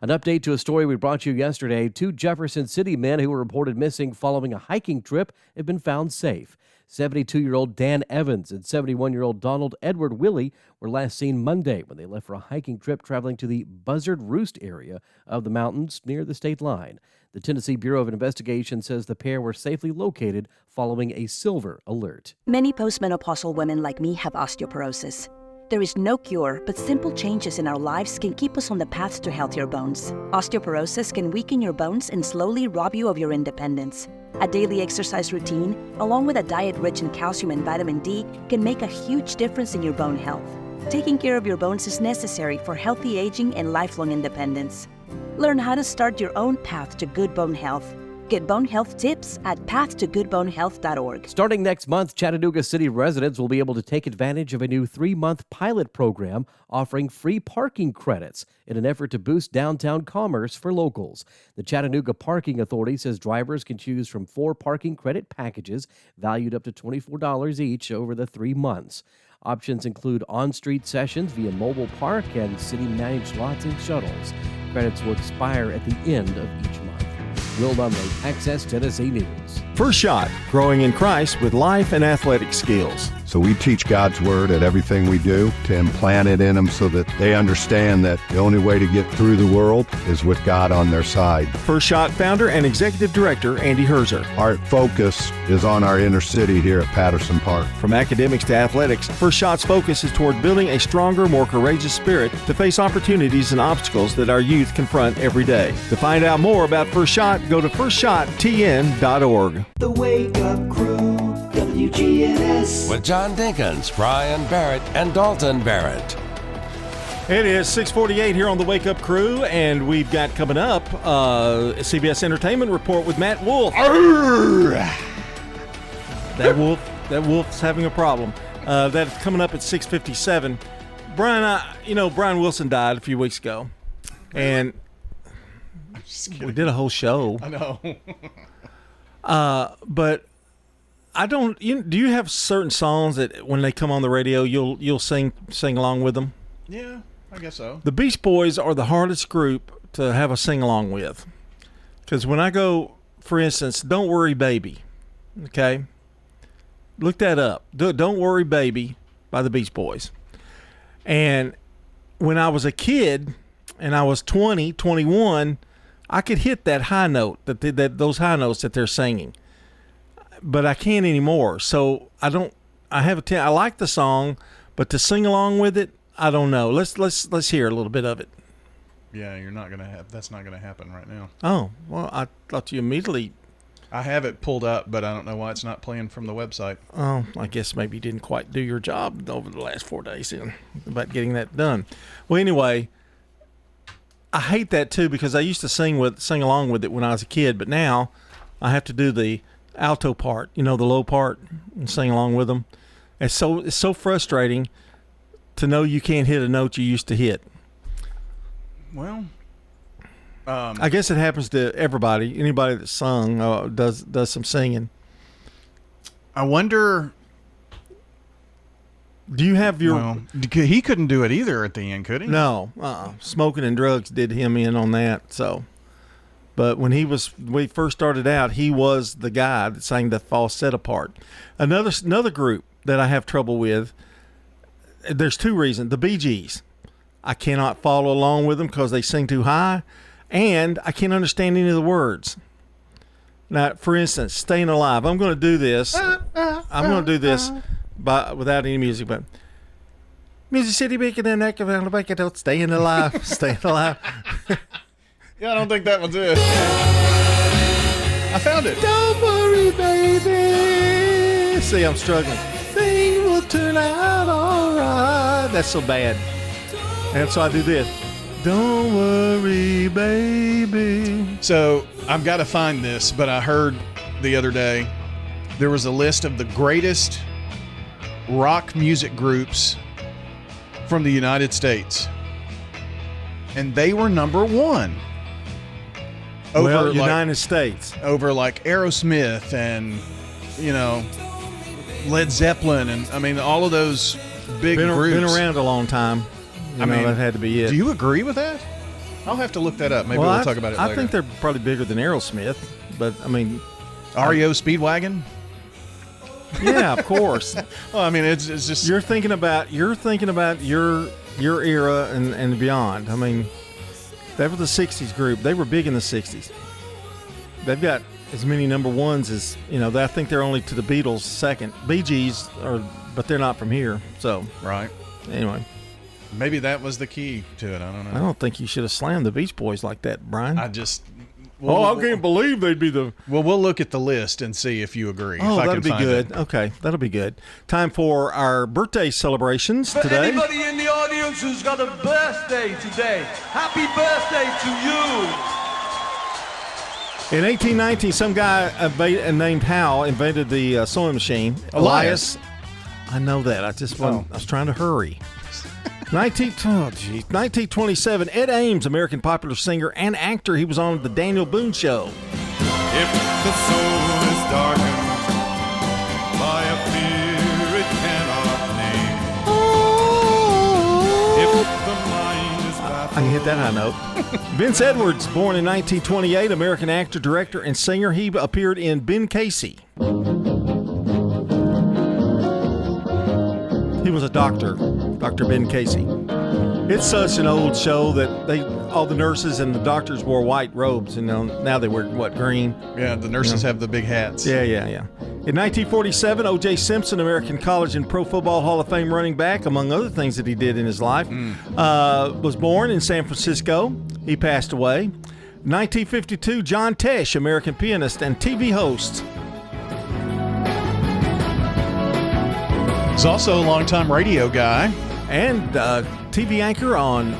An update to a story we brought you yesterday. 2 Jefferson City men who were reported missing following a hiking trip have been found safe. 72-year-old Dan Evans and 71-year-old Donald Edward Willie were last seen Monday when they left for a hiking trip traveling to the Buzzard Roost area of the mountains near the state line. The Tennessee Bureau of Investigation says the pair were safely located following a silver alert. Many postmenopausal women like me have osteoporosis. There is no cure, but simple changes in our lives can keep us on the path to healthier bones. Osteoporosis can weaken your bones and slowly rob you of your independence. A daily exercise routine, along with a diet rich in calcium and vitamin D, can make a huge difference in your bone health. Taking care of your bones is necessary for healthy aging and lifelong independence. Learn how to start your own path to good bone health. Get bone health tips at pathtogoodbonehealth.org. Starting next month, Chattanooga City residents will be able to take advantage of a new 3-month pilot program offering free parking credits in an effort to boost downtown commerce for locals. The Chattanooga Parking Authority says drivers can choose from 4 parking credit packages valued up to $24 each over the 3 months. Options include on-street sessions via Mobile Park and city-managed lots and shuttles. Credits will expire at the end of each month. Will Nunley, Access Tennessee News. First Shot, growing in Christ with life and athletic skills. So we teach God's Word at everything we do to implant it in them so that they understand that the only way to get through the world is with God on their side. First Shot founder and executive director Andy Herzer. Our focus is on our inner city here at Patterson Park. From academics to athletics, First Shot's focus is toward building a stronger, more courageous spirit to face opportunities and obstacles that our youth confront every day. To find out more about First Shot, go to firstshottn.org. The Wake Up Crew, WGNS. With John Dinkins, Brian Barrett, and Dalton Barrett. It is 6:48 here on the Wake Up Crew, and we've got coming up a CBS Entertainment Report with Matt Wolf. That wolf's having a problem. That's coming up at 6:57. Brian, Brian Wilson died a few weeks ago, and we did a whole show. I know. But I don't. Do you have certain songs that when they come on the radio, you'll sing along with them? Yeah, I guess so. The Beach Boys are the hardest group to have a sing along with, because when I go, for instance, "Don't Worry Baby," okay, look that up. "Don't Worry Baby" by the Beach Boys. And when I was a kid and I was 20, 21, I could hit that high note, those high notes that they're singing, but I can't anymore. So I like the song, but to sing along with it, I don't know. Let's hear a little bit of it. Yeah, that's not gonna happen right now. Oh, well, I thought you immediately. I have it pulled up, but I don't know why it's not playing from the website. Oh, I guess maybe you didn't quite do your job over the last 4 days about getting that done. Well, anyway. I hate that too, because I used to sing along with it when I was a kid, but now I have to do the alto part, the low part, and sing along with them. It's so frustrating to know you can't hit a note you used to hit. Well, I guess it happens to everybody. Anybody that sung does some singing. I wonder. Do you have your... Well, he couldn't do it either at the end, could he? No. Smoking and drugs did him in on that. So, But when we first started out, he was the guy that sang the falsetto part. Another group that I have trouble with, there's two reasons. The Bee Gees. I cannot follow along with them because they sing too high, and I can't understand any of the words. Now, for instance, Staying Alive. I'm going to do this. Without any music, but Music City Bacon and Neck of Alabama, Staying Alive, Staying Alive. Yeah, I don't think that one's it. I found it. Don't worry, baby. See, I'm struggling. Things will turn out all right. That's so bad. And so I do this. Don't worry, baby. So I've got to find this, but I heard the other day there was a list of the greatest rock music groups from the United States. And they were number one. United States. Over like Aerosmith and, Led Zeppelin and, all of those big groups. Been around a long time. That had to be it. Do you agree with that? I'll have to look that up. Maybe we'll talk about it later. I think they're probably bigger than Aerosmith, but REO Speedwagon? Yeah, of course. Well, it's just you're thinking about your era and beyond. They were the 60s group. They were big in the 60s. They've got as many number ones as, I think they're only to the Beatles second. Bee Gees but they're not from here. So, right. Anyway. Maybe that was the key to it. I don't know. I don't think you should have slammed the Beach Boys like that, Brian. I can't believe they'd be the... Well, we'll look at the list and see if you agree. Oh, if that'll be good. Okay, that'll be good. Time for our birthday celebrations For today. anybody in the audience who's got a birthday today, happy birthday to you. In 1819, some guy named Hal invented the sewing machine. Elias. I know that. I was trying to hurry. 1927, Ed Ames, American popular singer and actor. He was on the Daniel Boone Show. If the soul is darkened by a fear it cannot name. If the mind is baffled. I can hit that high note. Vince Edwards, born in 1928, American actor, director, and singer. He appeared in Ben Casey. He was a doctor, Dr. Ben Casey. It's such an old show that all the nurses and the doctors wore white robes, and now they wear, green? Yeah, the nurses have the big hats. Yeah. In 1947, O.J. Simpson, American College and Pro Football Hall of Fame running back, among other things that he did in his life, was born in San Francisco. He passed away. 1952, John Tesh, American pianist and TV host. He's also a longtime radio guy. And TV anchor on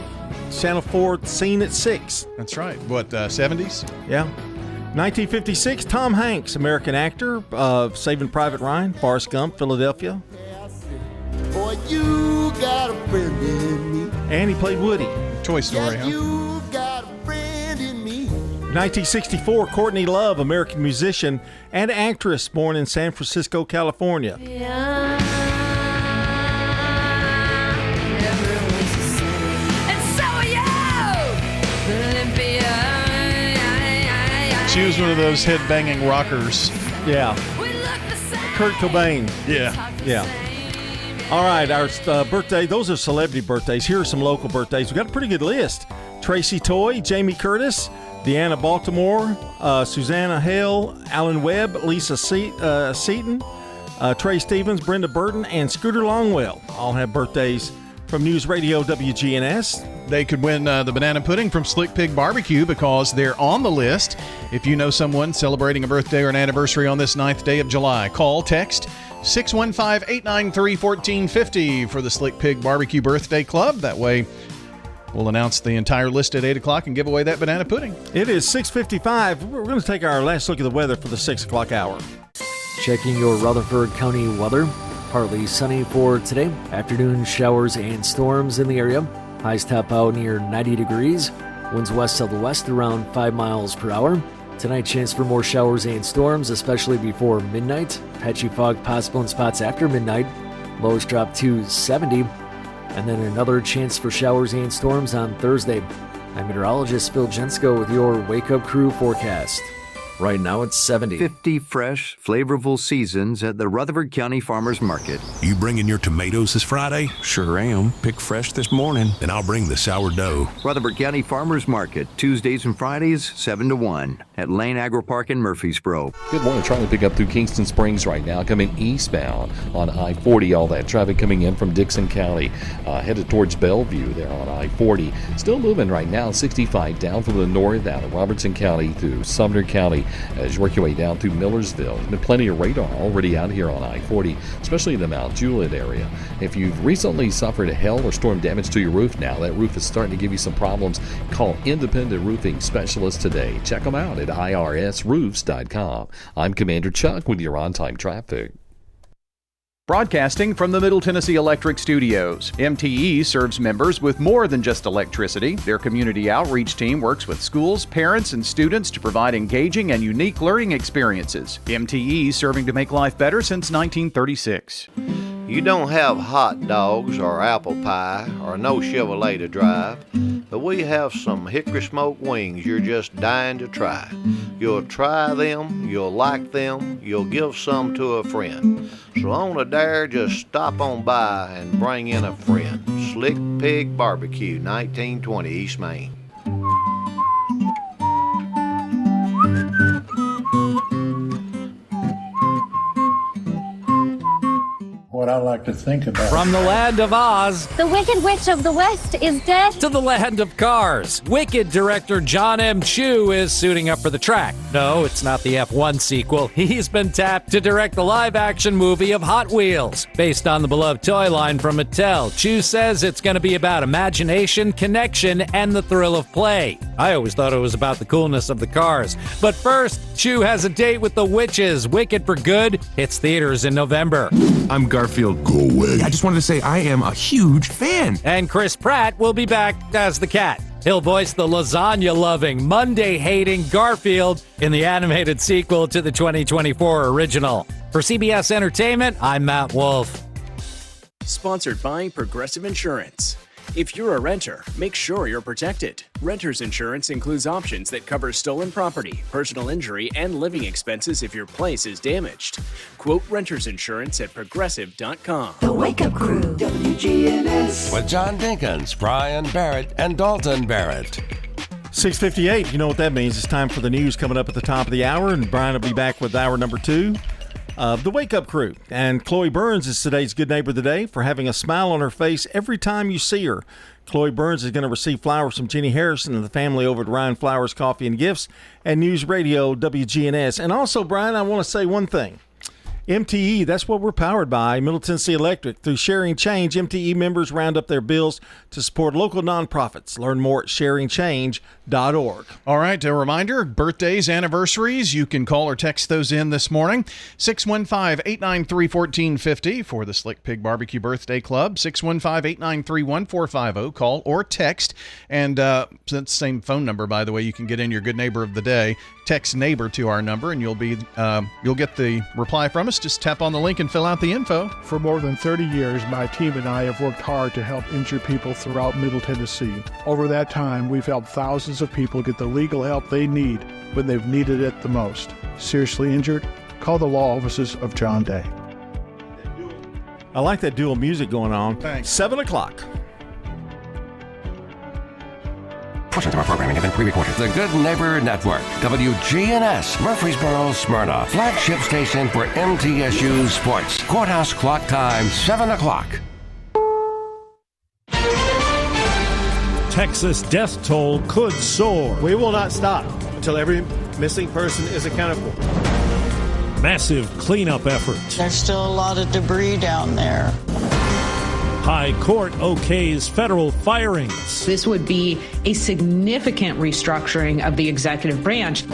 Channel 4, Scene at 6. That's right. What, 70s? Yeah. 1956, Tom Hanks, American actor of Saving Private Ryan, Forrest Gump, Philadelphia. Boy, you got a friend in me. And he played Woody. Toy Story, huh? You got a friend in me. 1964, Courtney Love, American musician and actress, born in San Francisco, California. She was one of those head-banging rockers. Yeah. Kurt Cobain. Yeah. All right, our birthday, those are celebrity birthdays. Here are some local birthdays. We got a pretty good list. Tracy Toy, Jamie Curtis, Deanna Baltimore, Susanna Hale, Alan Webb, Lisa Seaton, Trey Stevens, Brenda Burton, and Scooter Longwell all have birthdays from News Radio WGNS. They could win the banana pudding from Slick Pig Barbecue because they're on the list. If you know someone celebrating a birthday or an anniversary on this 9th day of July, call, text 615-893-1450 for the Slick Pig Barbecue Birthday Club. That way, we'll announce the entire list at 8 o'clock and give away that banana pudding. It is 6:55. We're going to take our last look at the weather for the 6 o'clock hour. Checking your Rutherford County weather. Partly sunny for today. Afternoon showers and storms in the area. Highs top out near 90 degrees. Winds west-southwest around 5 miles per hour. Tonight, chance for more showers and storms, especially before midnight. Patchy fog possible in spots after midnight. Lows drop to 70. And then another chance for showers and storms on Thursday. I'm meteorologist Phil Jensko with your Wake Up Crew forecast. Right now it's 70. 50 fresh, flavorful seasons at the Rutherford County Farmers Market. You bringing your tomatoes this Friday? Sure am. Picked fresh this morning. Then I'll bring the sourdough. Rutherford County Farmers Market, Tuesdays and Fridays, 7 to 1 at Lane Agri Park in Murfreesboro. Good morning. Trying to pick up through Kingston Springs right now, coming eastbound on I-40. All that traffic coming in from Dixon County, headed towards Bellevue there on I-40. Still moving right now, 65 down from the north out of Robertson County through Sumner County. As you work your way down through Millersville, there's been plenty of radar already out here on I-40, especially in the Mount Juliet area. If you've recently suffered hail or storm damage to your roof now, that roof is starting to give you some problems, call Independent Roofing Specialists today. Check them out at irsroofs.com. I'm Commander Chuck with your on-time traffic. Broadcasting from the Middle Tennessee Electric Studios, MTE serves members with more than just electricity. Their community outreach team works with schools, parents, and students to provide engaging and unique learning experiences. MTE serving to make life better since 1936. You don't have hot dogs or apple pie or no Chevrolet to drive, but we have some hickory smoked wings you're just dying to try. You'll try them, you'll like them, you'll give some to a friend. So on a dare, just stop on by and bring in a friend. Slick Pig Barbecue, 1920 East Main. What I like to think about. From the land of Oz, the Wicked Witch of the West is dead. To the land of Cars, Wicked director John M. Chu is suiting up for the track. No, it's not the F1 sequel. He's been tapped to direct the live-action movie of Hot Wheels. Based on the beloved toy line from Mattel, Chu says it's going to be about imagination, connection, and the thrill of play. I always thought it was about the coolness of the cars. But first, Chu has a date with the witches. Wicked for Good hits theaters in November. I'm Garfield. Go away. I just wanted to say I am a huge fan. And Chris Pratt will be back as the cat. He'll voice the lasagna-loving, Monday-hating Garfield in the animated sequel to the 2024 original. For CBS Entertainment, I'm Matt Wolf. Sponsored by Progressive Insurance. If you're a renter, make sure you're protected. Renter's insurance includes options that cover stolen property, personal injury, and living expenses if your place is damaged. Quote renter's insurance at progressive.com. The Wake Up Crew, WGNS. With John Dinkins, Brian Barrett, and Dalton Barrett. 6:58. You know what that means. It's time for the news coming up at the top of the hour, and Brian will be back with hour number 2 of the Wake Up Crew. And Chloe Burns is today's Good Neighbor of the Day for having a smile on her face every time you see her. Chloe Burns is going to receive flowers from Jenny Harrison and the family over at Ryan Flowers Coffee and Gifts and News Radio WGNS. And also, Brian, I want to say one thing. MTE, that's what we're powered by, Middle Tennessee Electric. Through Sharing Change, MTE members round up their bills to support local nonprofits. Learn more at sharingchange.org. All right, a reminder, birthdays, anniversaries, you can call or text those in this morning. 615-893-1450 for the Slick Pig Barbecue Birthday Club. 615-893-1450. Call or text. And that's the same phone number, by the way. You can get in your Good Neighbor of the Day. Text neighbor to our number, and you'll get the reply from us. Just tap on the link and fill out the info. For more than 30 years, my team and I have worked hard to help injured people throughout Middle Tennessee. Over that time, we've helped thousands of people get the legal help they need when they've needed it the most. Seriously injured? Call the law offices of John Day. I like that dual music going on. Thanks. 7 o'clock. Portions of our programming have been pre-recorded. The Good Neighbor Network, WGNS, Murfreesboro, Smyrna, flagship station for MTSU Sports. Courthouse clock time, 7 o'clock. Texas death toll could soar. We will not stop until every missing person is accounted for. Massive cleanup efforts. There's still a lot of debris down there. High Court okays federal firings. This would be a significant restructuring of the executive branch.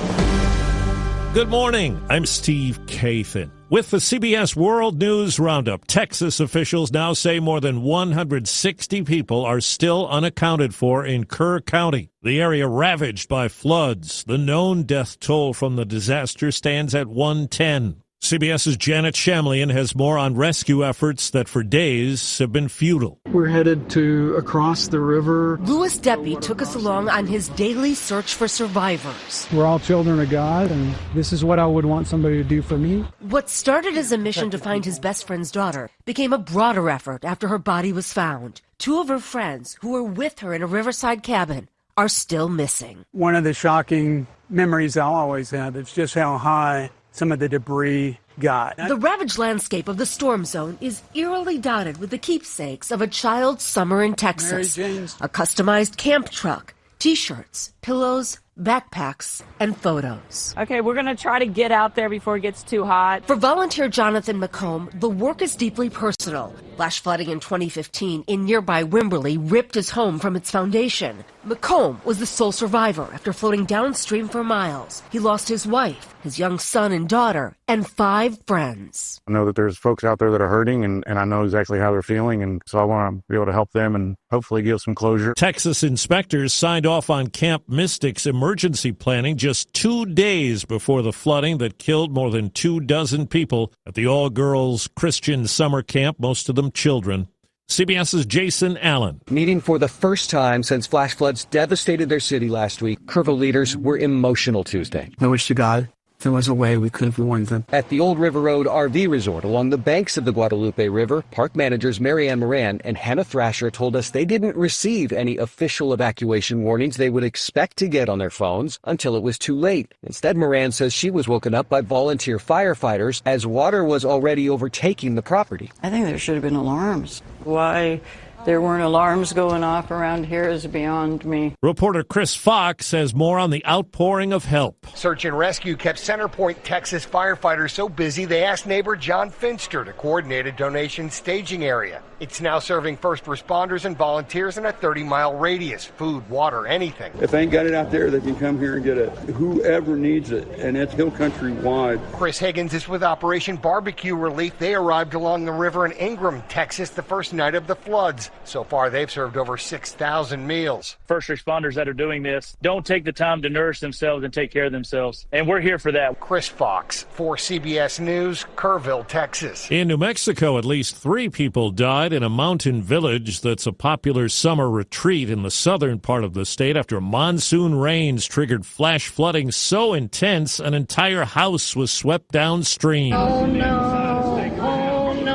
Good morning. I'm Steve Kathan. With the CBS World News Roundup, Texas officials now say more than 160 people are still unaccounted for in Kerr County, the area ravaged by floods. The known death toll from the disaster stands at 110. CBS's Janet Shamlian has more on rescue efforts that for days have been futile. We're headed to across the river. Louis Deppy took us along on his daily search for survivors. We're all children of God, and this is what I would want somebody to do for me. What started as a mission to find his best friend's daughter became a broader effort after her body was found. 2 of her friends, who were with her in a riverside cabin, are still missing. One of the shocking memories I'll always have is just how high some of the debris got. The ravaged landscape of the storm zone is eerily dotted with the keepsakes of a child's summer in Texas. A customized camp truck, T-shirts, pillows, backpacks, and photos. Okay, we're going to try to get out there before it gets too hot. For volunteer Jonathan McComb, the work is deeply personal. Flash flooding in 2015 in nearby Wimberley ripped his home from its foundation. McComb was the sole survivor after floating downstream for miles. He lost his wife, his young son and daughter, and 5 friends. I know that there's folks out there that are hurting, and I know exactly how they're feeling, and so I want to be able to help them and hopefully give some closure. Texas inspectors signed off on Camp Mystic's emergency planning just 2 days before the flooding that killed more than 24 people at the all-girls Christian summer camp, most of them children. CBS's Jason Allen. Meeting for the first time since flash floods devastated their city last week, Kerrville leaders were emotional Tuesday. I wish to God there was a way we could have warned them. At the Old River Road RV Resort along the banks of the Guadalupe River, park managers Marianne Moran and Hannah Thrasher told us they didn't receive any official evacuation warnings they would expect to get on their phones until it was too late. Instead, Moran says she was woken up by volunteer firefighters as water was already overtaking the property. I think there should have been alarms. Why there weren't alarms going off around here is beyond me. Reporter Chris Fox has more on the outpouring of help. Search and rescue kept Center Point, Texas firefighters so busy they asked neighbor John Finster to coordinate a donation staging area. It's now serving first responders and volunteers in a 30-mile radius. Food, water, anything. If they ain't got it out there, they can come here and get it. Whoever needs it, and it's Hill Country wide. Chris Higgins is with Operation Barbecue Relief. They arrived along the river in Ingram, Texas, the first night of the floods. So far, they've served over 6,000 meals. First responders that are doing this don't take the time to nourish themselves and take care of themselves. And we're here for that. Chris Fox for CBS News, Kerrville, Texas. In New Mexico, at least 3 people died in a mountain village that's a popular summer retreat in the southern part of the state after monsoon rains triggered flash flooding so intense an entire house was swept downstream. Oh no, oh no.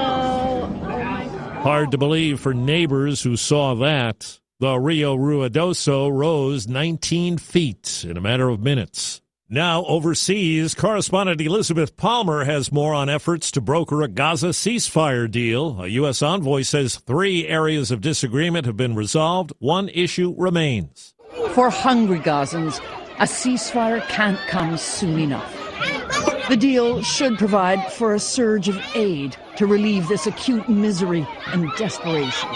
Hard to believe for neighbors who saw that. The Rio Ruidoso rose 19 feet in a matter of minutes. Now overseas, correspondent Elizabeth Palmer has more on efforts to broker a Gaza ceasefire deal. A U.S. envoy says 3 areas of disagreement have been resolved. One issue remains. For hungry Gazans, a ceasefire can't come soon enough. The deal should provide for a surge of aid to relieve this acute misery and desperation.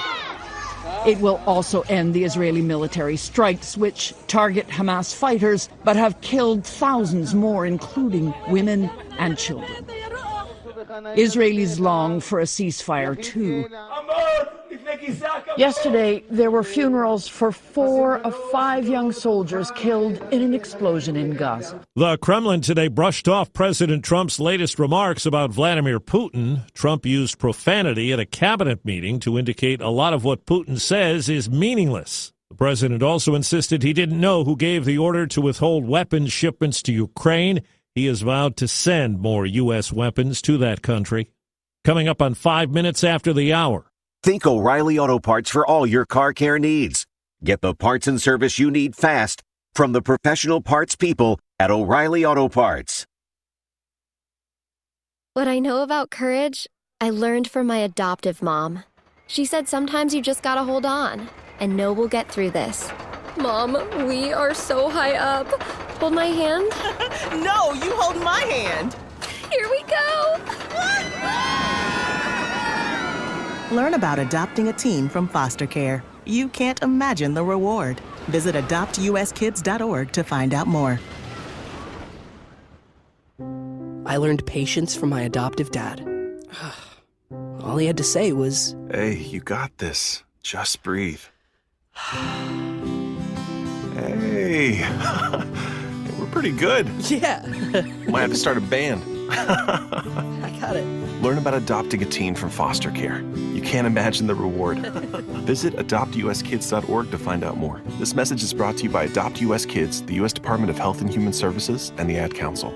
It will also end the Israeli military strikes, which target Hamas fighters, but have killed thousands more, including women and children. Israelis long for a ceasefire, too. Yesterday, there were funerals for 4 of 5 young soldiers killed in an explosion in Gaza. The Kremlin today brushed off President Trump's latest remarks about Vladimir Putin. Trump used profanity at a cabinet meeting to indicate a lot of what Putin says is meaningless. The president also insisted he didn't know who gave the order to withhold weapons shipments to Ukraine. He has vowed to send more U.S. weapons to that country. Coming up on 5 minutes after the hour. Think O'Reilly Auto Parts for all your car care needs. Get the parts and service you need fast from the professional parts people at O'Reilly Auto Parts. What I know about courage, I learned from my adoptive mom. She said sometimes you just gotta hold on and know we'll get through this. Mom, we are so high up. Hold my hand. No, you hold my hand. Here we go. Learn about adopting a teen from foster care. You can't imagine the reward. Visit adoptuskids.org to find out more. I learned patience from my adoptive dad. All he had to say was, "Hey, you got this. Just breathe." Hey, we're pretty good. Yeah. Might have to start a band. I got it. Learn about adopting a teen from foster care. You can't imagine the reward. Visit adoptuskids.org to find out more. This message is brought to you by Adopt US Kids, the U.S. Department of Health and Human Services, and the Ad Council.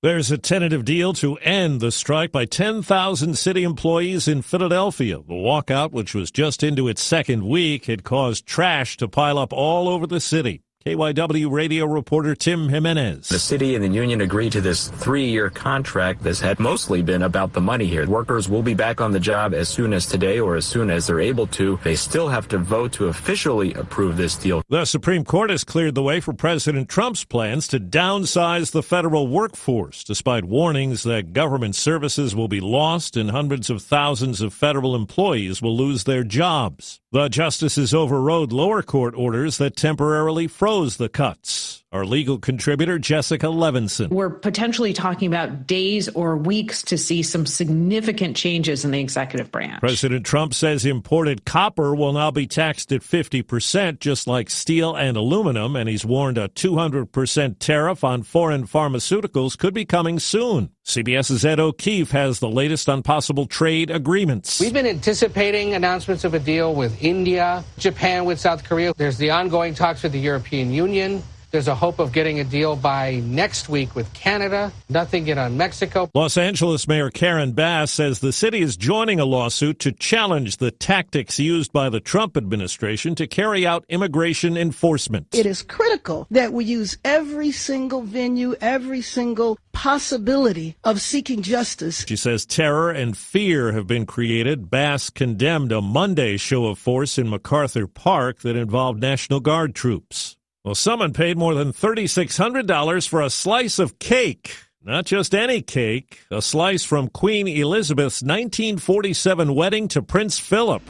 There's a tentative deal to end the strike by 10,000 city employees in Philadelphia. The walkout, which was just into its second week, had caused trash to pile up all over the city. KYW radio reporter Tim Jimenez. The city and the union agreed to this 3-year contract. This had mostly been about the money here. Workers will be back on the job as soon as today or as soon as they're able to. They still have to vote to officially approve this deal. The Supreme Court has cleared the way for President Trump's plans to downsize the federal workforce, despite warnings that government services will be lost and hundreds of thousands of federal employees will lose their jobs. The justices overrode lower court orders that temporarily froze the cuts. Our legal contributor, Jessica Levinson. We're potentially talking about days or weeks to see some significant changes in the executive branch. President Trump says imported copper will now be taxed at 50%, just like steel and aluminum, and he's warned a 200% tariff on foreign pharmaceuticals could be coming soon. CBS's Ed O'Keefe has the latest on possible trade agreements. We've been anticipating announcements of a deal with India, Japan with South Korea. There's the ongoing talks with the European Union. There's a hope of getting a deal by next week with Canada. Nothing yet on Mexico. Los Angeles Mayor Karen Bass says the city is joining a lawsuit to challenge the tactics used by the Trump administration to carry out immigration enforcement. It is critical that we use every single venue, every single possibility of seeking justice. She says terror and fear have been created. Bass condemned a Monday show of force in MacArthur Park that involved National Guard troops. Well, someone paid more than $3,600 for a slice of cake. Not just any cake, a slice from Queen Elizabeth's 1947 wedding to Prince Philip.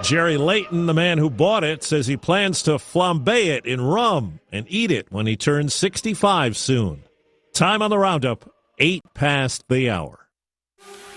Jerry Layton, the man who bought it, says he plans to flambe it in rum and eat it when he turns 65 soon. Time on the roundup, 8 past the hour.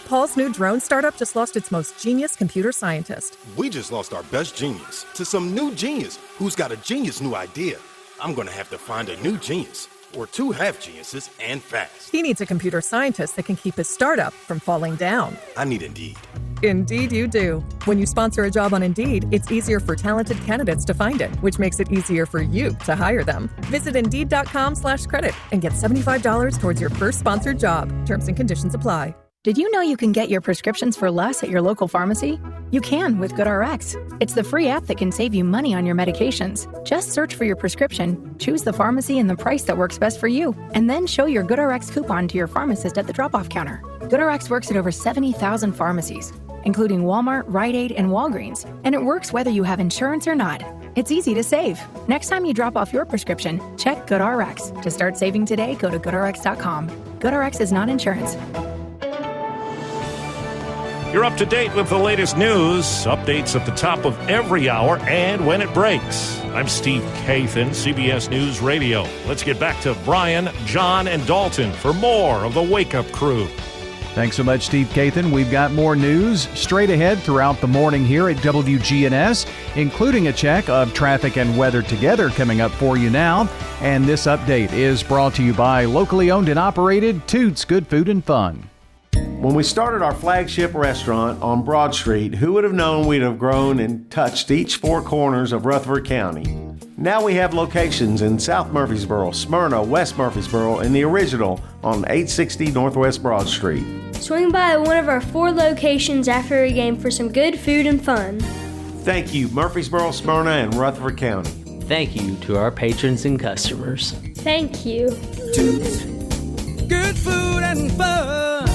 Paul's new drone startup just lost its most genius computer scientist. We just lost our best genius to some new genius who's got a genius new idea. I'm going to have to find a new genius, or 2 half geniuses, and fast. He needs a computer scientist that can keep his startup from falling down. I need Indeed. Indeed you do. When you sponsor a job on Indeed, it's easier for talented candidates to find it, which makes it easier for you to hire them. Visit Indeed.com/credit and get $75 towards your first sponsored job. Terms and conditions apply. Did you know you can get your prescriptions for less at your local pharmacy? You can with GoodRx. It's the free app that can save you money on your medications. Just search for your prescription, choose the pharmacy and the price that works best for you, and then show your GoodRx coupon to your pharmacist at the drop-off counter. GoodRx works at over 70,000 pharmacies, including Walmart, Rite Aid, and Walgreens, and it works whether you have insurance or not. It's easy to save. Next time you drop off your prescription, check GoodRx. To start saving today, go to GoodRx.com. GoodRx is not insurance. You're up to date with the latest news, updates at the top of every hour and when it breaks. I'm Steve Kathan, CBS News Radio. Let's get back to Brian, John, and Dalton for more of the Wake Up Crew. Thanks so much, Steve Kathan. We've got more news straight ahead throughout the morning here at WGNS, including a check of traffic and weather together coming up for you now. And this update is brought to you by locally owned and operated Toots Good Food and Fun. When we started our flagship restaurant on Broad Street, who would have known we'd have grown and touched each 4 corners of Rutherford County? Now we have locations in South Murfreesboro, Smyrna, West Murfreesboro, and the original on 860 Northwest Broad Street. Swing by one of our 4 locations after a game for some good food and fun. Thank you, Murfreesboro, Smyrna, and Rutherford County. Thank you to our patrons and customers. Thank you. Good food and fun.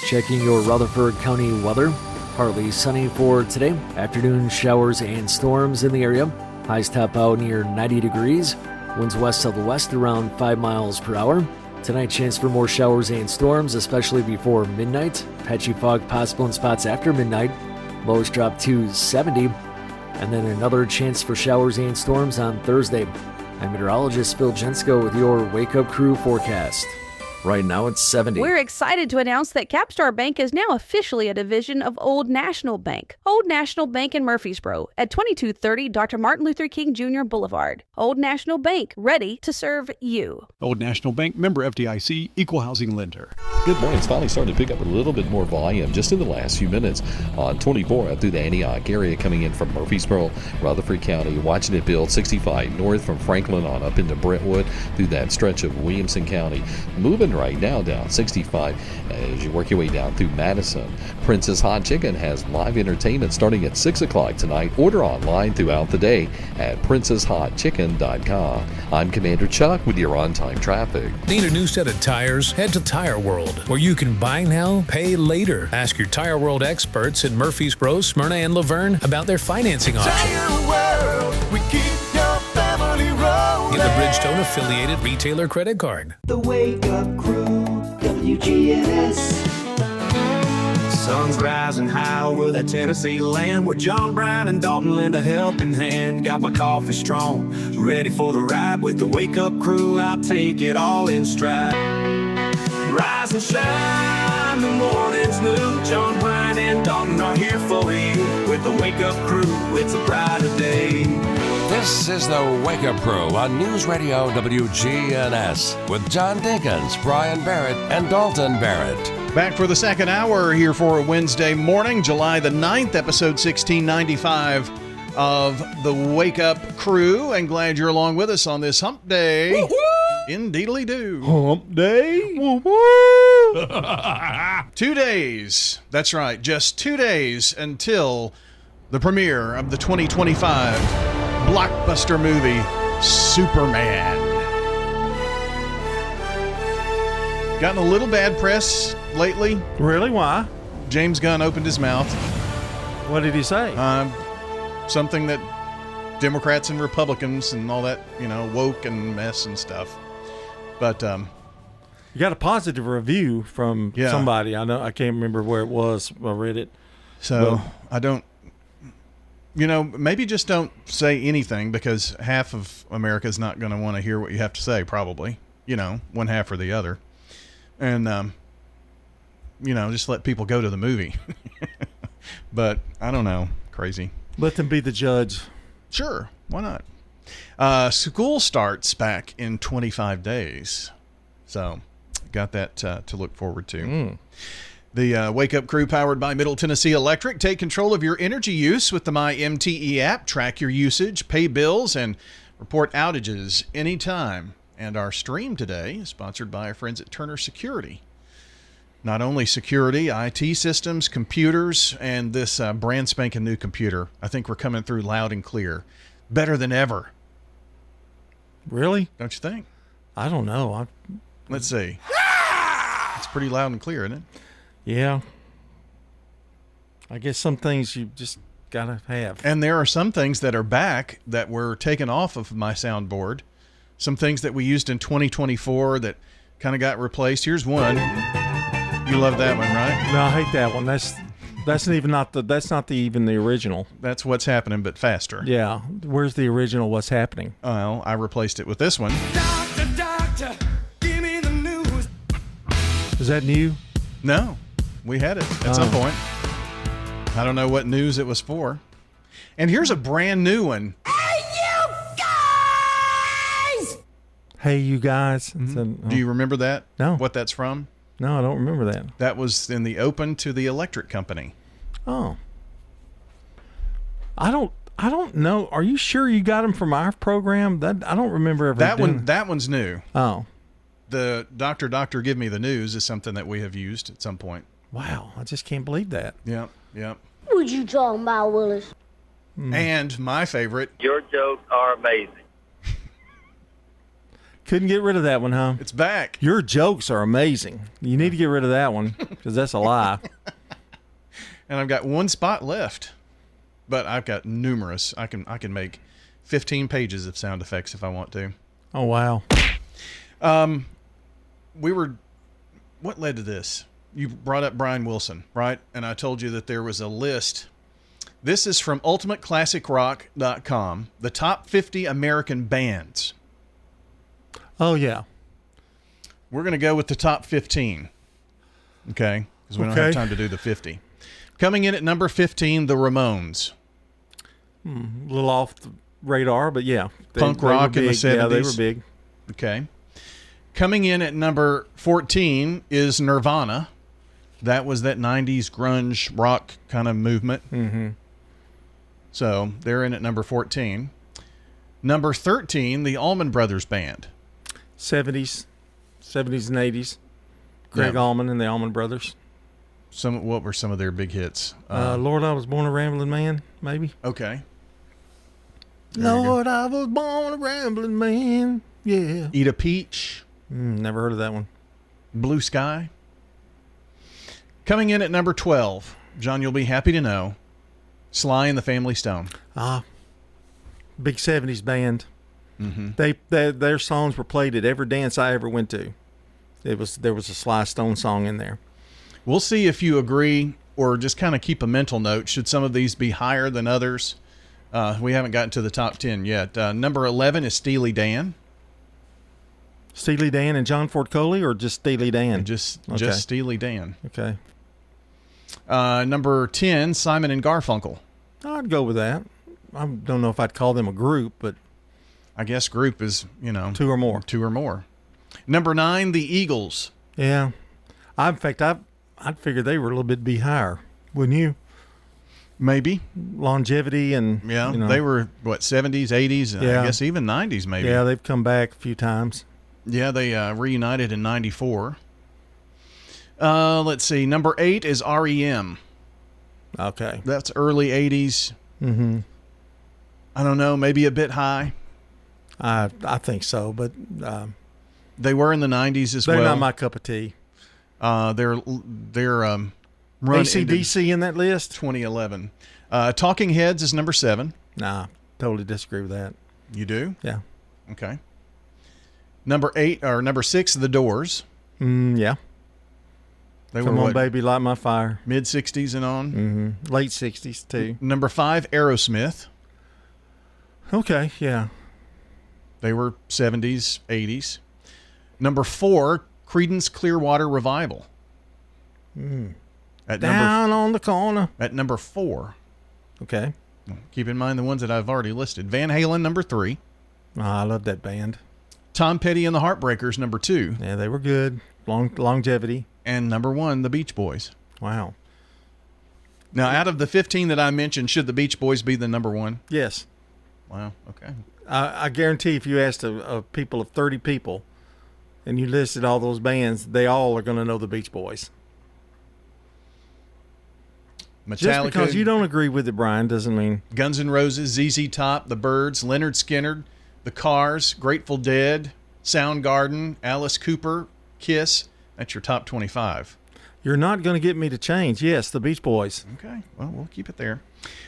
Checking your Rutherford County weather. Partly sunny for today. Afternoon showers and storms in the area. Highs top out near 90 degrees. Winds west-southwest around 5 miles per hour. Tonight, chance for more showers and storms, especially before midnight. Patchy fog possible in spots after midnight. Lows drop to 70. And then another chance for showers and storms on Thursday. I'm meteorologist Phil Jensko with your Wake Up Crew forecast. Right now it's 70. We're excited to announce that Capstar Bank is now officially a division of Old National Bank. Old National Bank in Murfreesboro at 2230 Dr. Martin Luther King Jr. Boulevard. Old National Bank, ready to serve you. Old National Bank, member FDIC, equal housing lender. Good morning. It's finally starting to pick up a little bit more volume just in the last few minutes on 24 up through the Antioch area coming in from Murfreesboro, Rutherford County. Watching it build 65 north from Franklin on up into Brentwood through that stretch of Williamson County. Moving right now down 65 as you work your way down through Madison. Prince's Hot Chicken has live entertainment starting at 6 o'clock tonight. Order online throughout the day at princeshotchicken.com. I'm Commander Chuck with your on-time traffic. Need a new set of tires? Head to Tire World, where you can buy now, pay later. Ask your Tire World experts in Murfreesboro, Smyrna, and Laverne about their financing options. Tire World, we keep your family rolling. Get the Bridgestone affiliated retailer credit card. The Wake Up Crew, WGNS. Sun's rising high over that Tennessee land, where John Brown and Dalton lend a helping hand. Got my coffee strong, ready for the ride with the Wake Up Crew. I'll take it all in stride. Rise and shine, the morning's new. John Brown and Dalton are here for you with the Wake Up Crew. It's a brighter day. This is the Wake Up Crew on News Radio WGNS with John Dinkins, Brian Barrett, and Dalton Barrett. Back for the second hour here for a Wednesday morning, July the 9th, episode 1695 of the Wake Up Crew. And glad you're along with us on this hump day. Woo-hoo! Indeedly-do. Hump day. Woo-hoo! 2 days. That's right. Just 2 days until the premiere of the 2025 blockbuster movie, Superman. Gotten a little bad press lately. Really? Why? James Gunn opened his mouth. What did he say? Something that Democrats and Republicans and all that, woke and mess and stuff. But you got a positive review from somebody. I can't remember where it was. I read it. So I don't. Maybe just don't say anything, because half of America is not going to want to hear what you have to say, probably. One half or the other. And, just let people go to the movie. But, I don't know. Crazy. Let them be the judge. Sure. Why not? School starts back in 25 days. So, got that to look forward to. The Wake Up Crew, powered by Middle Tennessee Electric. Take control of your energy use with the MyMTE app. Track your usage, pay bills, and report outages anytime. And our stream today is sponsored by our friends at Turner Security. Not only security, IT systems, computers, and this brand spanking new computer. I think we're coming through loud and clear. Better than ever. Really? Don't you think? I don't know. Let's see. It's pretty loud and clear, isn't it? Yeah. I guess some things you just got to have. And there are some things that are back that were taken off of my soundboard. Some things that we used in 2024 that kind of got replaced. Here's one. You love that one, right? No, I hate that one. That's not even the original. That's What's Happening, but faster. Yeah. Where's the original What's Happening? Well, I replaced it with this one. Doctor, give me the news. Is that new? No. We had it at some point. I don't know what news it was for. And here's a brand new one. Hey, you guys. Mm-hmm. Do you remember that? No. What that's from? No, I don't remember that. That was in the Open to the Electric Company. Oh. I don't know. Are you sure you got them from our program? That I don't remember ever doing. That one's new. Oh. The Doctor Give Me the News is something that we have used at some point. Wow, I just can't believe that. Yep. What you talking about, Willis? And my favorite. Your jokes are amazing. Couldn't get rid of that one, huh? It's back. Your jokes are amazing. You need to get rid of that one, because that's a lie. And I've got one spot left, but I've got numerous. I can make 15 pages of sound effects if I want to. Oh, wow. What led to this? You brought up Brian Wilson, right? And I told you that there was a list. This is from UltimateClassicRock.com, the top 50 American bands. Oh, yeah. We're going to go with the top 15. Okay? Because we don't have time to do the 50. Coming in at number 15, the Ramones. A little off the radar, but yeah. Punk rock in the 70s. Yeah, they were big. Okay. Coming in at number 14 is Nirvana. That was that 90s grunge rock kind of movement. Mm-hmm. So they're in at number 14. Number 13, the Allman Brothers Band. 70s and 80s. Greg Allman and the Allman Brothers. What were some of their big hits? Lord, I Was Born a Rambling Man, maybe. Okay. Lord, I was born a rambling man. Yeah. Eat a Peach. Never heard of that one. Blue Sky. Coming in at number 12, John, you'll be happy to know, Sly and the Family Stone. Big 70s band. Mm-hmm. Their songs were played at every dance I ever went to. There was a Sly Stone song in there. We'll see if you agree or just kind of keep a mental note. Should some of these be higher than others? We haven't gotten to the top 10 yet. Number 11 is Steely Dan. Steely Dan and John Ford Coley, or just Steely Dan? Just Steely Dan. Okay. Number 10, Simon and Garfunkel. I'd go with that. I don't know if I'd call them a group, but I guess group is, two or more. Two or more. Number 9, the Eagles. Yeah. I'd figure they were a little bit be higher, wouldn't you? Maybe. Longevity and they were 70s, 80s, I guess even 90s maybe. Yeah, they've come back a few times. Yeah, they reunited in 94. Let's see. Number 8 is REM. Okay. That's early 80s. Mm-hmm. I don't know, maybe a bit high. I think so, but they were in the 90s as well. They're not my cup of tea. They're run AC/DC in that list? 2011. Talking Heads is number 7. Nah, totally disagree with that. You do? Yeah. Okay. Number 6, The Doors. Yeah. They Come were on, baby, light my fire. Mid 60s and on. Mm-hmm. Late 60s too. Number 5, Aerosmith. Okay, yeah. They were 70s, 80s. Number 4, Creedence Clearwater Revival. Down on the corner. At number 4. Okay. Keep in mind the ones that I've already listed. Van Halen, number 3. I love that band. Tom Petty and the Heartbreakers, number 2. Yeah, they were good. Longevity. And number 1, the Beach Boys. Wow. Now, out of the 15 that I mentioned, should the Beach Boys be the number 1? Yes. Wow, okay. I guarantee if you asked a people of 30 people and you listed all those bands, they all are going to know the Beach Boys. Metallica, just because you don't agree with it, Brian, doesn't mean... Guns N' Roses, ZZ Top, The Byrds, Lynyrd Skynyrd, The Cars, Grateful Dead, Soundgarden, Alice Cooper, Kiss. That's your top 25. You're not going to get me to change. Yes, the Beach Boys. Okay, well, we'll keep it there.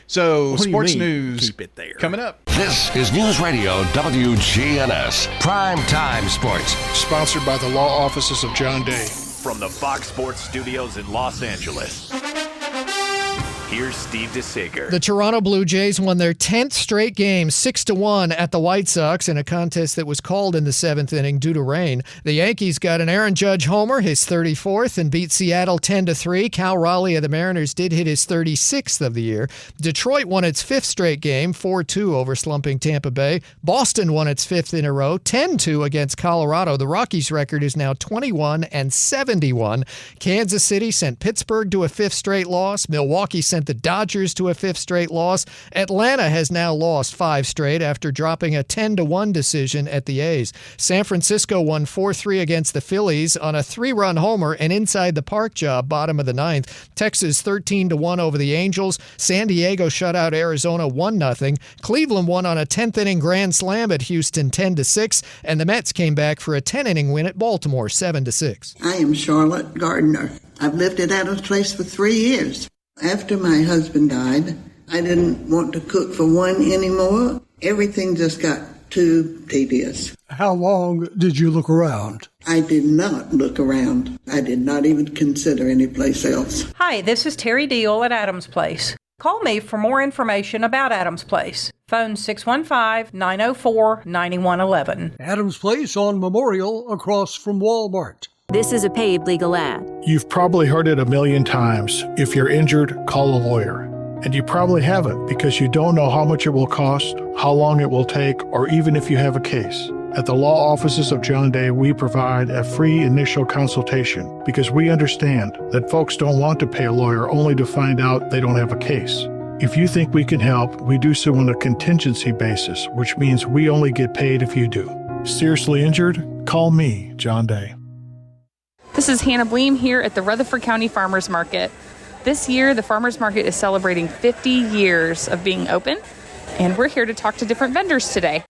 So, sports news keep it there. Coming up. This is News Radio WGNS Prime Time Sports. Sponsored by the law offices of John Day. From the Fox Sports Studios in Los Angeles, here's Steve DeSager. The Toronto Blue Jays won their 10th straight game 6-1 at the White Sox in a contest that was called in the 7th inning due to rain. The Yankees got an Aaron Judge homer, his 34th, and beat Seattle 10-3. Cal Raleigh of the Mariners did hit his 36th of the year. Detroit won its 5th straight game 4-2 over slumping Tampa Bay. Boston won its 5th in a row 10-2 against Colorado. The Rockies' record is now 21-71. Kansas City sent Pittsburgh to a 5th straight loss. Milwaukee sent the Dodgers to a 5th straight loss. Atlanta has now lost 5 straight after dropping a 10-1 decision at the A's. San Francisco won 4-3 against the Phillies on a 3-run homer and inside the park job bottom of the 9th. Texas 13-1 over the Angels. San Diego shut out Arizona 1-0. Cleveland won on a 10th inning grand slam at Houston 10-6, and the Mets came back for a 10-inning win at Baltimore 7-6. I am Charlotte Gardner. I've lived at Adams Place for 3 years. After my husband died, I didn't want to cook for one anymore. Everything just got too tedious. How long did you look around? I did not look around. I did not even consider any place else. Hi, this is Terry Deal at Adams Place. Call me for more information about Adams Place. Phone 615-904-9111. Adams Place on Memorial across from Walmart. This is a paid legal ad. You've probably heard it a million times. If you're injured, call a lawyer. And you probably haven't because you don't know how much it will cost, how long it will take, or even if you have a case. At the law offices of John Day, we provide a free initial consultation because we understand that folks don't want to pay a lawyer only to find out they don't have a case. If you think we can help, we do so on a contingency basis, which means we only get paid if you do. Seriously injured? Call me, John Day. This is Hannah Bleem here at the Rutherford County Farmers Market. This year, the Farmers Market is celebrating 50 years of being open, and we're here to talk to different vendors today.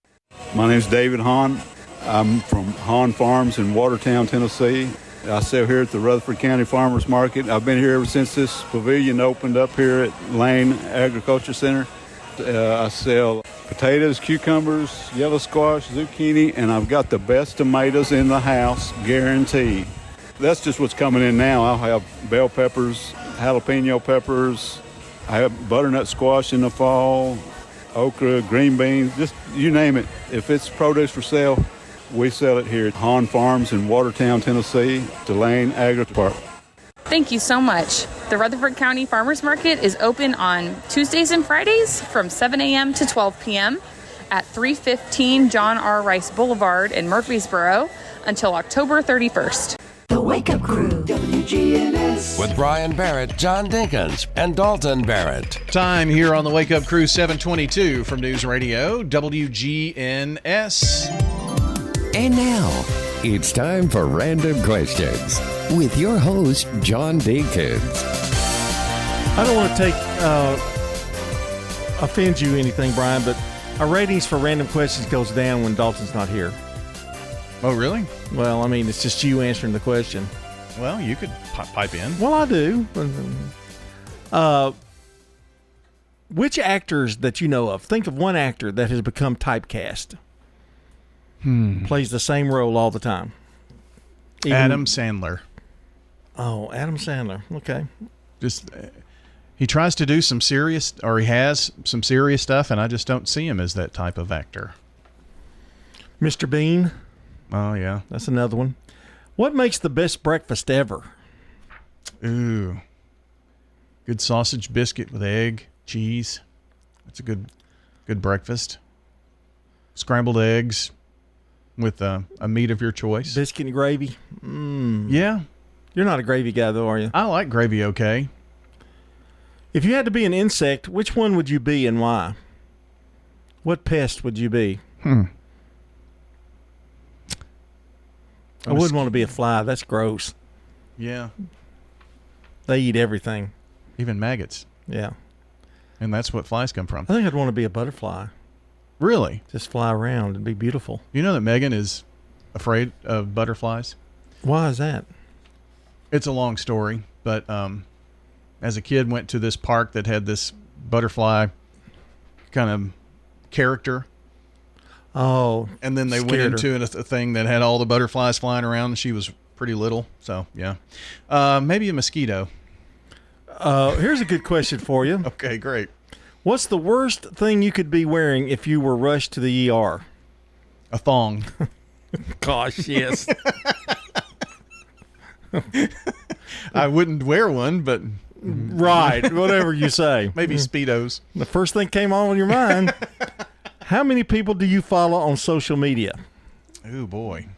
My name is David Hahn. I'm from Hahn Farms in Watertown, Tennessee. I sell here at the Rutherford County Farmers Market. I've been here ever since this pavilion opened up here at Lane Agriculture Center. I sell potatoes, cucumbers, yellow squash, zucchini, and I've got the best tomatoes in the house, guaranteed. That's just what's coming in now. I'll have bell peppers, jalapeno peppers. I have butternut squash in the fall, okra, green beans, just you name it. If it's produce for sale, we sell it here at Hahn Farms in Watertown, Tennessee, to Lane Agri Park. Thank you so much. The Rutherford County Farmers Market is open on Tuesdays and Fridays from 7 a.m. to 12 p.m. at 315 John R. Rice Boulevard in Murfreesboro until October 31st. The Wake Up Crew, WGNS. With Brian Barrett, John Dinkins, and Dalton Barrett. Time here on the Wake Up Crew, 722 from News Radio, WGNS. And now, it's time for Random Questions with your host, John Dinkins. I don't want to offend you anything, Brian, but our ratings for Random Questions goes down when Dalton's not here. Oh, really? Well, I mean, it's just you answering the question. Well, you could pipe in. Well, I do. Which actors that you know of, think of one actor that has become typecast. Plays the same role all the time. Adam Sandler. Oh, Adam Sandler. Okay. Just he tries to do some serious, or he has some serious stuff, and I just don't see him as that type of actor. Mr. Bean. Oh, yeah. That's another one. What makes the best breakfast ever? Ooh. Good sausage biscuit with egg, cheese. That's a good breakfast. Scrambled eggs with a meat of your choice. Biscuit and gravy. Yeah. You're not a gravy guy, though, are you? I like gravy okay. If you had to be an insect, which one would you be and why? What pest would you be? I wouldn't want to be a fly. That's gross. Yeah. They eat everything. Even maggots. Yeah. And that's what flies come from. I think I'd want to be a butterfly. Really? Just fly around and be beautiful. You know that Megan is afraid of butterflies? Why is that? It's a long story, but as a kid went to this park that had this butterfly kind of character. Oh. And then they went into a thing that had all the butterflies flying around, and she was pretty little. So, yeah. Maybe a mosquito. Here's a good question for you. Okay, great. What's the worst thing you could be wearing if you were rushed to the ER? A thong. Gosh, yes. I wouldn't wear one, but... Right, whatever you say. Maybe Speedos. The first thing came on your mind. How many people do you follow on social media? Oh, boy.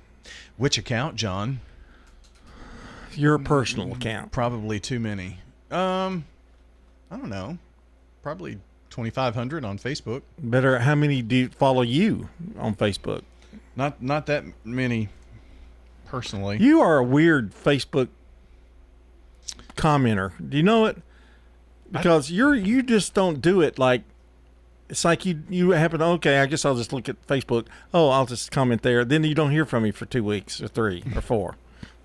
Which account, John? Your personal account. Probably too many. I don't know. Probably 2,500 on Facebook. Better. How many do follow you on Facebook? Not that many, personally. You are a weird Facebook commenter. Do you know it? Because you just don't do it like. It's like you happen to, okay, I guess I'll just look at Facebook. Oh, I'll just comment there. Then you don't hear from me for 2 weeks or 3 or 4.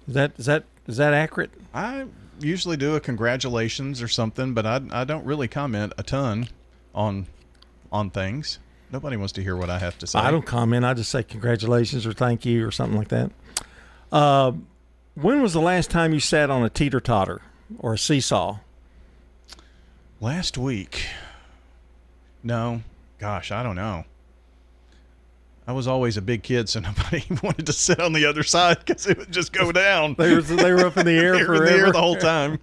Is that accurate? I usually do a congratulations or something, but I don't really comment a ton on things. Nobody wants to hear what I have to say. I don't comment. I just say congratulations or thank you or something like that. When was the last time you sat on a teeter-totter or a seesaw? Last week. No, Gosh, I don't know. I was always a big kid, so nobody wanted to sit on the other side because it would just go down. They were up in the air forever. In the air the whole time.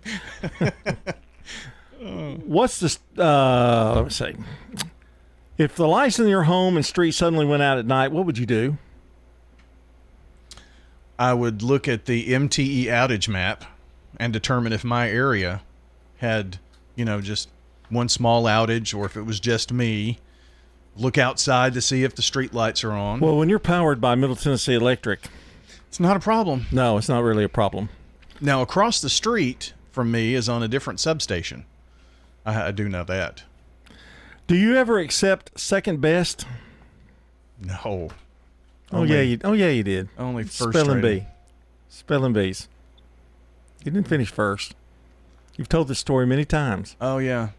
What's the let me see. If the lights in your home and street suddenly went out at night, what would you do? I would look at the MTE outage map and determine if my area had, just one small outage or if it was just me. Look outside to see if the street lights are on. Well, when you're powered by Middle Tennessee Electric, it's not a problem. No, it's not really a problem. Now, across the street from me is on a different substation. I do know that. Do you ever accept second best? No. Yeah, you did. Only first Spelling rating. bee. Spelling bees. You didn't finish first. You've told this story many times. Oh, yeah.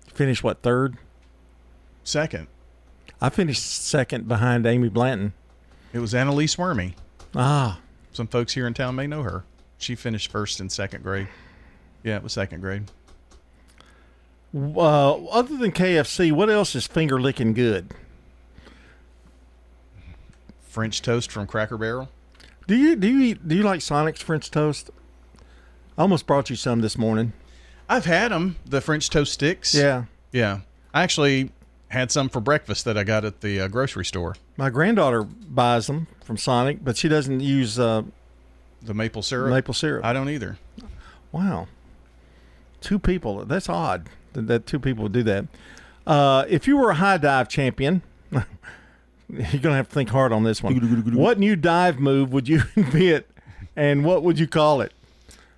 You finished, what, third? Second. I finished second behind Amy Blanton. It was Annalise Wormy. Ah. Some folks here in town may know her. She finished first in second grade. Yeah, it was second grade. Other than KFC, what else is finger licking good? French toast from Cracker Barrel. Do you like Sonic's French toast? I almost brought you some this morning. I've had them, the French toast sticks. Yeah. I actually had some for breakfast that I got at the grocery store. My granddaughter buys them from Sonic, but she doesn't use the maple syrup. Maple syrup. I don't either. Wow. Two people. That's odd that two people would do that. If you were a high dive champion, you're going to have to think hard on this one. What new dive move would you invent, and what would you call it?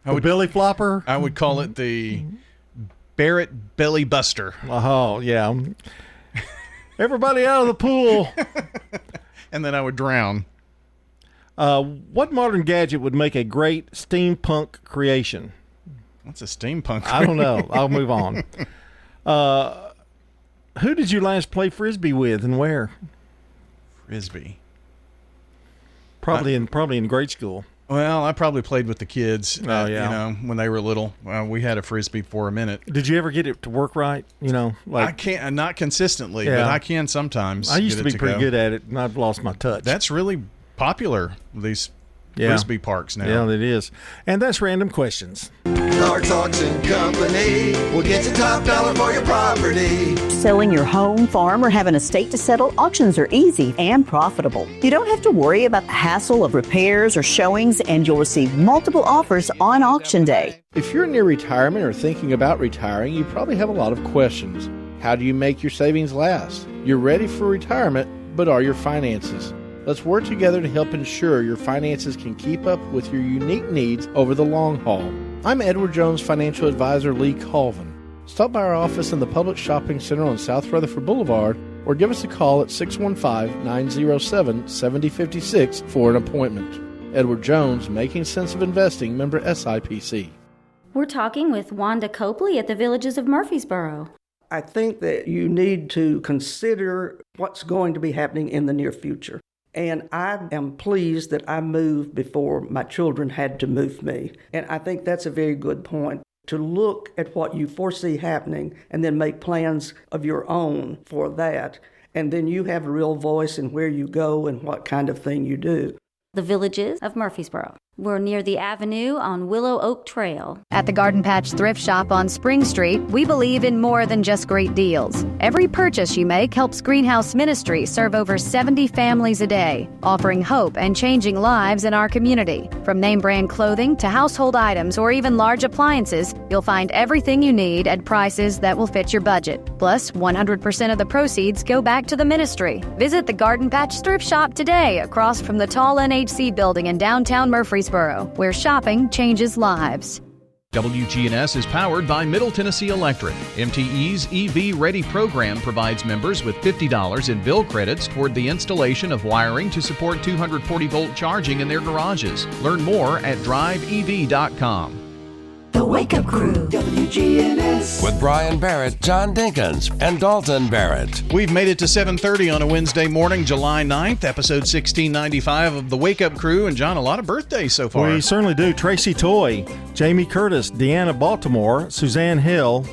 Belly flopper? I would call it the Barrett Belly Buster. Oh, yeah. Everybody out of the pool. And then I would drown. What modern gadget would make a great steampunk creation? What's a steampunk? I don't know. I'll move on. Who did you last play Frisbee with and where? Frisbee. Probably in grade school. Well, I probably played with the kids. Oh, yeah. When they were little. We had a Frisbee for a minute. Did you ever get it to work right? I can't, not consistently, but I can sometimes. I used to be pretty good at it, and I've lost my touch. That's really popular, these Frisbee parks now. Yeah, it is. And that's Random Questions. Clark Auction Company will get you top dollar for your property. Selling your home, farm, or have an estate to settle, auctions are easy and profitable. You don't have to worry about the hassle of repairs or showings, and you'll receive multiple offers on auction day. If you're near retirement or thinking about retiring, you probably have a lot of questions. How do you make your savings last? You're ready for retirement, but are your finances? Let's work together to help ensure your finances can keep up with your unique needs over the long haul. I'm Edward Jones Financial Advisor Lee Colvin. Stop by our office in the Public Shopping Center on South Rutherford Boulevard or give us a call at 615-907-7056 for an appointment. Edward Jones, Making Sense of Investing, member SIPC. We're talking with Wanda Copley at the Villages of Murfreesboro. I think that you need to consider what's going to be happening in the near future. And I am pleased that I moved before my children had to move me. And I think that's a very good point, to look at what you foresee happening and then make plans of your own for that. And then you have a real voice in where you go and what kind of thing you do. The Villages of Murfreesboro. We're near the Avenue on Willow Oak Trail. At the Garden Patch Thrift Shop on Spring Street, we believe in more than just great deals. Every purchase you make helps Greenhouse Ministry serve over 70 families a day, offering hope and changing lives in our community. From name brand clothing to household items or even large appliances, you'll find everything you need at prices that will fit your budget. Plus, 100% of the proceeds go back to the ministry. Visit the Garden Patch Thrift Shop today across from the tall NHC building in downtown Murfreesboro, where shopping changes lives. WGNS is powered by Middle Tennessee Electric. MTE's EV Ready program provides members with $50 in bill credits toward the installation of wiring to support 240-volt charging in their garages. Learn more at driveev.com. The Wake Up Crew, WGNS. With Brian Barrett, John Dinkins, and Dalton Barrett. We've made it to 7:30 on a Wednesday morning, July 9th, episode 1695 of The Wake Up Crew. And John, a lot of birthdays so far. We certainly do. Tracy Toy, Jamie Curtis, Deanna Baltimore, Suzanne Hill,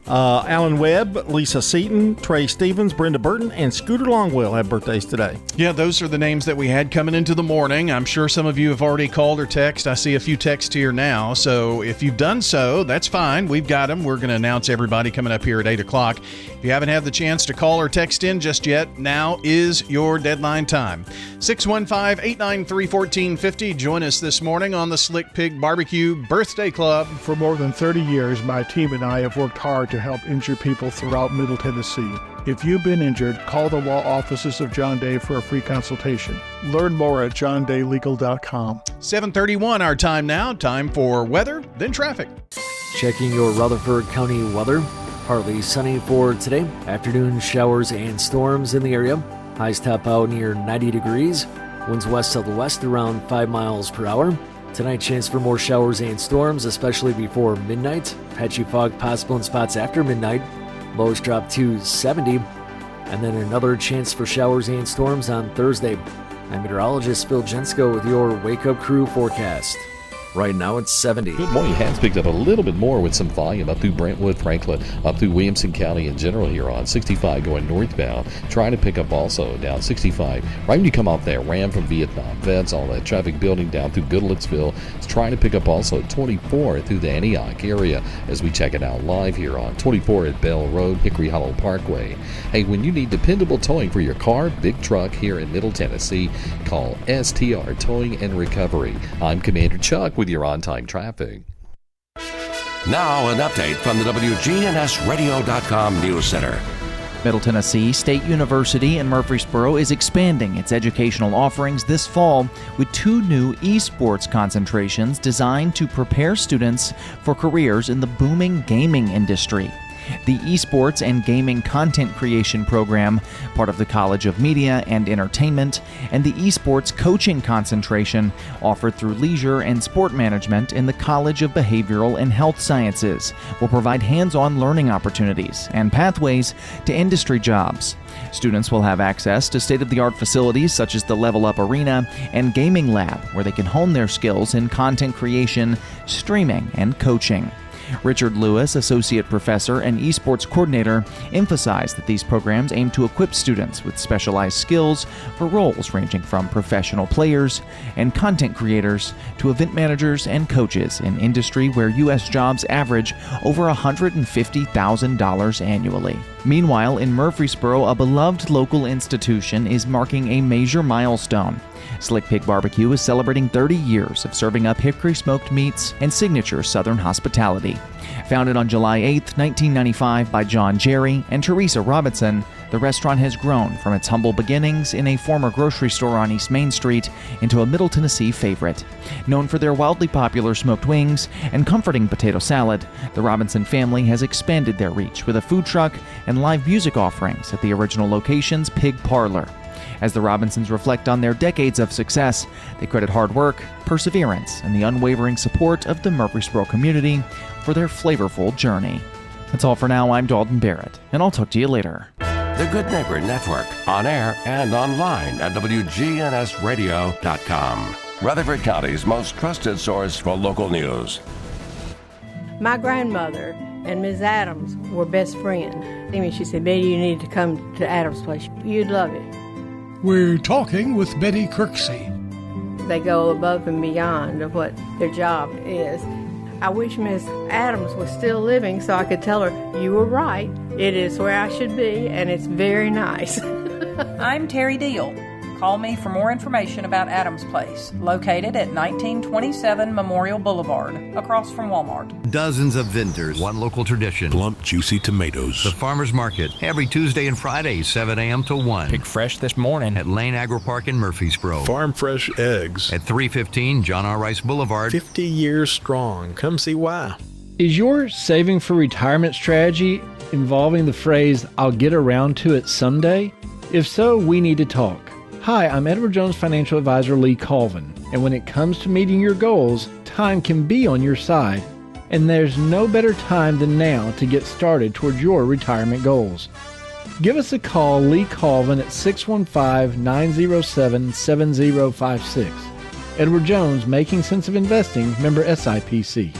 Alan Webb, Lisa Seaton, Trey Stevens, Brenda Burton, and Scooter Longwell have birthdays today. Yeah, those are the names that we had coming into the morning. I'm sure some of you have already called or texted. I see a few texts here now. So if you've done so, that's fine. We've got them. We're going to announce everybody coming up here at 8 o'clock. If you haven't had the chance to call or text in just yet, now is your deadline time. 615-893-1450. Join us this morning on the Slick Pig Barbecue Birthday Club. For more than 30 years, my team and I have worked hard to help injured people throughout Middle Tennessee. If you've been injured, call the law offices of John Day for a free consultation. Learn more at johndaylegal.com. 7:31 our time now. Time for weather, then traffic. Checking your Rutherford County weather. Partly sunny for today. Afternoon showers and storms in the area. Highs top out near 90 degrees. Winds west-southwest around 5 miles per hour. Tonight, chance for more showers and storms, especially before midnight. Patchy fog possible in spots after midnight. Lows drop to 70. And then another chance for showers and storms on Thursday. I'm meteorologist Phil Jensko with your Wake Up Crew forecast. Right now it's 70. Good morning. Has picked up a little bit more with some volume up through Brentwood, Franklin, up through Williamson County in general here on 65 going northbound. Trying to pick up also down 65. Right when you come off there, Ram from Vietnam Vets, all that traffic building down through Goodlettsville. It's trying to pick up also 24 through the Antioch area as we check it out live here on 24 at Bell Road, Hickory Hollow Parkway. Hey, when you need dependable towing for your car, big truck here in Middle Tennessee, call STR Towing and Recovery. I'm Commander Chuck with your on-time traffic. Now an update from the WGNSradio.com News Center. Middle Tennessee State University in Murfreesboro is expanding its educational offerings this fall with 2 new esports concentrations designed to prepare students for careers in the booming gaming industry. The Esports and Gaming Content Creation Program, part of the College of Media and Entertainment, and the Esports Coaching Concentration, offered through Leisure and Sport Management in the College of Behavioral and Health Sciences, will provide hands-on learning opportunities and pathways to industry jobs. Students will have access to state-of-the-art facilities such as the Level Up Arena and Gaming Lab, where they can hone their skills in content creation, streaming, and coaching. Richard Lewis, Associate Professor and Esports Coordinator, emphasized that these programs aim to equip students with specialized skills for roles ranging from professional players and content creators to event managers and coaches in industry where U.S. jobs average over $150,000 annually. Meanwhile, in Murfreesboro, a beloved local institution is marking a major milestone. Slick Pig Barbecue is celebrating 30 years of serving up hickory smoked meats and signature Southern hospitality. Founded on July 8, 1995 by John Jerry and Teresa Robinson, the restaurant has grown from its humble beginnings in a former grocery store on East Main Street into a Middle Tennessee favorite. Known for their wildly popular smoked wings and comforting potato salad, the Robinson family has expanded their reach with a food truck and live music offerings at the original location's Pig Parlor. As the Robinsons reflect on their decades of success, they credit hard work, perseverance, and the unwavering support of the Murfreesboro community for their flavorful journey. That's all for now. I'm Dalton Barrett, and I'll talk to you later. The Good Neighbor Network, on air and online at WGNSradio.com. Rutherford County's most trusted source for local news. My grandmother and Ms. Adams were best friends. She said, Betty, you need to come to Adams' place. You'd love it. We're talking with Betty Kirksey. They go above and beyond of what their job is. I wish Miss Adams was still living so I could tell her, you were right, it is where I should be, and it's very nice. I'm Terry Deal. Call me for more information about Adams Place, located at 1927 Memorial Boulevard, across from Walmart. Dozens of vendors, one local tradition. Plump, juicy tomatoes. The Farmers Market, every Tuesday and Friday, 7 a.m. to 1. Pick fresh this morning. At Lane Agri Park in Murfreesboro. Farm fresh eggs. At 315 John R. Rice Boulevard. 50 years strong. Come see why. Is your saving for retirement strategy involving the phrase, I'll get around to it someday? If so, we need to talk. Hi, I'm Edward Jones Financial Advisor Lee Colvin, and when it comes to meeting your goals, time can be on your side, and there's no better time than now to get started towards your retirement goals. Give us a call, Lee Colvin, at 615-907-7056. Edward Jones, Making Sense of Investing, member SIPC.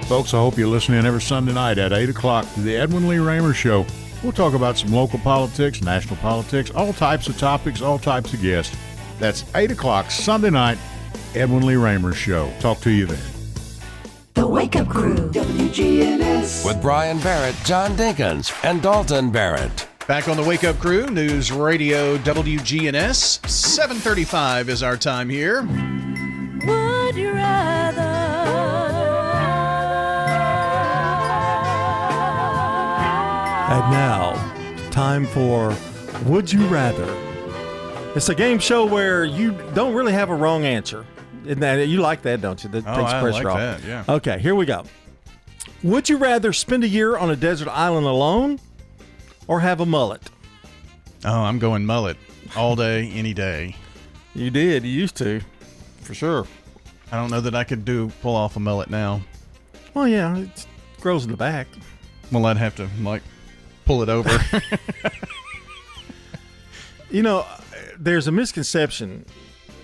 Folks, I hope you listen in every Sunday night at 8 o'clock to the Edwin Lee Raymer Show. We'll talk about some local politics, national politics, all types of topics, all types of guests. That's 8 o'clock Sunday night, Edwin Lee Raymer Show. Talk to you then. The Wake Up Crew, WGNS. With Brian Barrett, John Dinkins, and Dalton Barrett. Back on the Wake Up Crew, News Radio WGNS. 7:35 is our time here. Would you rather? And now, time for Would You Rather? It's a game show where you don't really have a wrong answer. Isn't that, you like that, don't you? That takes I pressure like off. that, yeah. Okay, here we go. Would you rather spend a year on a desert island alone or have a mullet? Oh, I'm going mullet all day, any day. You did. You used to, for sure. I don't know that I could pull off a mullet now. Well, yeah, it grows in the back. Well, I'd have to, pull it over. You know, there's a misconception.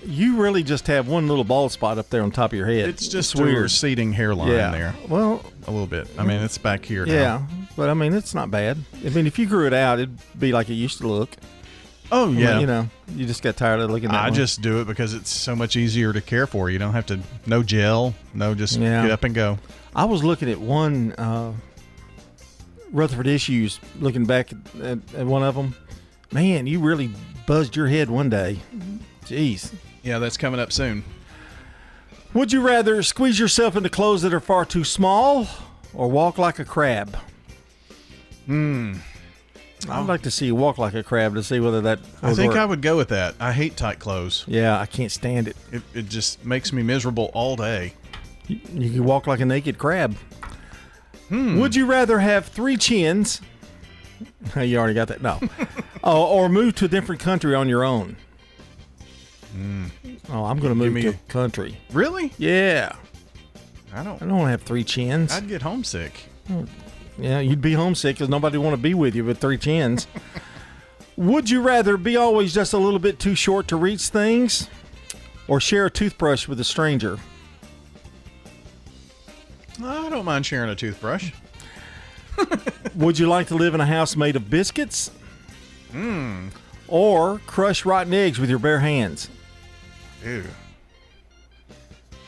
You really just have one little bald spot up there on top of your head. It's just weird. a receding hairline there. Well, a little bit. I mean, it's back here now. Yeah, but I mean, it's not bad. I mean, if you grew it out, it'd be like it used to look. Oh, yeah. You know, you just got tired of looking at it. I just do it because it's so much easier to care for. You don't have to, no gel, just get up and go. I was looking at one Rutherford Issues, looking back at one of them. Man, you really buzzed your head one day. Jeez. Yeah, that's coming up soon. Would you rather squeeze yourself into clothes that are far too small or walk like a crab? I'd like to see you walk like a crab to see whether that would I think work. I would go with that. I hate tight clothes. Yeah, I can't stand it. It just makes me miserable all day. You can walk like a naked crab. Would you rather have 3 chins? You already got that. No. Or move to a different country on your own. Oh, I'm going to move to a country. Really? Yeah. I don't want to have 3 chins. I'd get homesick. Yeah, you'd be homesick because nobody would want to be with you with 3 chins. Would you rather be always just a little bit too short to reach things or share a toothbrush with a stranger? I don't mind sharing a toothbrush. Would you like to live in a house made of biscuits? Or crush rotten eggs with your bare hands? Ew.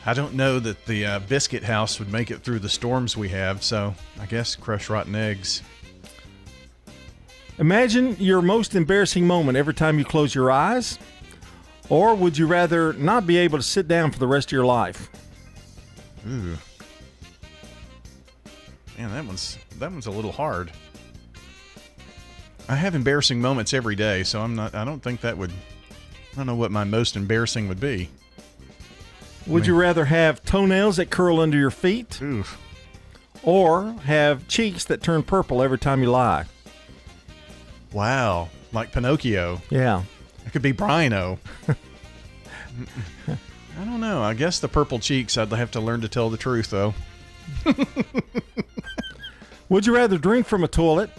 I don't know that the biscuit house would make it through the storms we have, so I guess crush rotten eggs. Imagine your most embarrassing moment every time you close your eyes. Or would you rather not be able to sit down for the rest of your life? Ooh. Man, that one's a little hard. I have embarrassing moments every day, so I don't think that would, I don't know what my most embarrassing would be. Would you rather have toenails that curl under your feet? Oof. Or have cheeks that turn purple every time you lie? Wow. Like Pinocchio. Yeah. It could be Brian-O. I don't know. I guess the purple cheeks, I'd have to learn to tell the truth, though. Would you rather drink from a toilet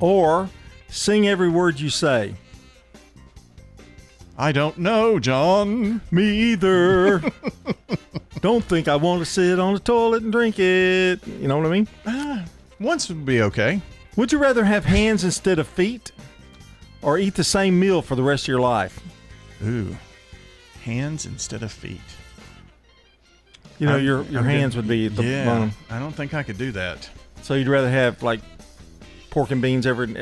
or sing every word you say? I don't know, John. Me either. Don't think I want to sit on the toilet and drink it. You know what I mean? Once would be okay. Would you rather have hands instead of feet or eat the same meal for the rest of your life? Ooh. Hands instead of feet. You know, your hands would be at the bottom. I don't think I could do that. So you'd rather have like pork and beans every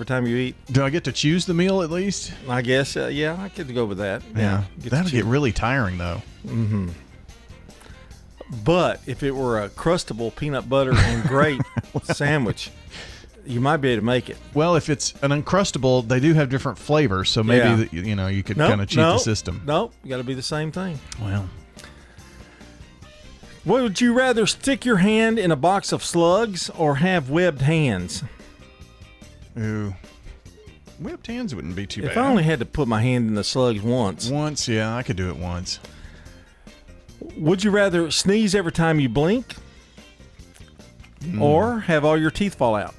time you eat? Do I get to choose the meal at least? I guess, yeah, I could go with that. Yeah. That'd get really tiring, though. Mm-hmm. But if it were a Crustable peanut butter and grape sandwich, you might be able to make it. Well, if it's an Uncrustable, they do have different flavors, so maybe you could kind of cheat the system. Nope, you got to be the same thing. Well, would you rather stick your hand in a box of slugs or have webbed hands? Ooh, webbed hands wouldn't be too bad. If I only had to put my hand in the slugs once. Once, yeah, I could do it once. Would you rather sneeze every time you blink or have all your teeth fall out?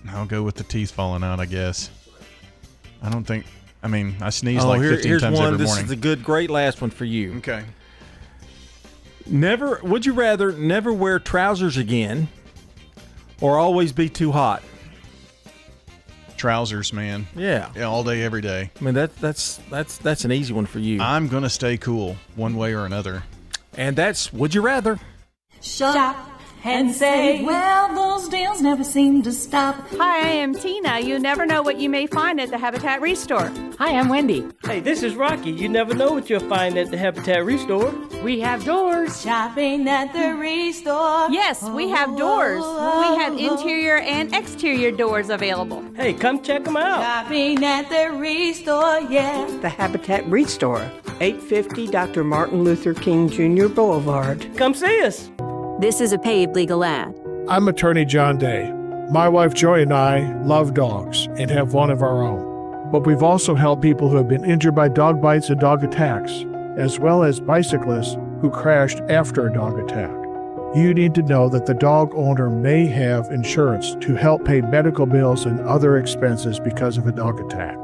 I'll go with the teeth falling out, I guess. I don't think, I sneeze like 15 times every morning. This is the great last one for you. Okay. Would you rather never wear trousers again or always be too hot? Trousers, man. Yeah. All day, every day. I mean, that's an easy one for you. I'm going to stay cool one way or another. And that's would you rather. Shop and say, well, those deals never seem to stop. Hi, I am Tina. You never know what you may find at the Habitat Restore. Hi, I'm Wendy. Hey, this is Rocky. You never know what you'll find at the Habitat Restore. We have doors. Shopping at the Restore. Yes, we have doors. We have interior and exterior doors available. Hey, come check them out. Shopping at the Restore, yeah. The Habitat Restore, 850 Dr. Martin Luther King Jr. Boulevard. Come see us. This is a paid legal ad. I'm attorney John Day. My wife Joy and I love dogs and have one of our own. But we've also helped people who have been injured by dog bites and dog attacks, as well as bicyclists who crashed after a dog attack. You need to know that the dog owner may have insurance to help pay medical bills and other expenses because of a dog attack.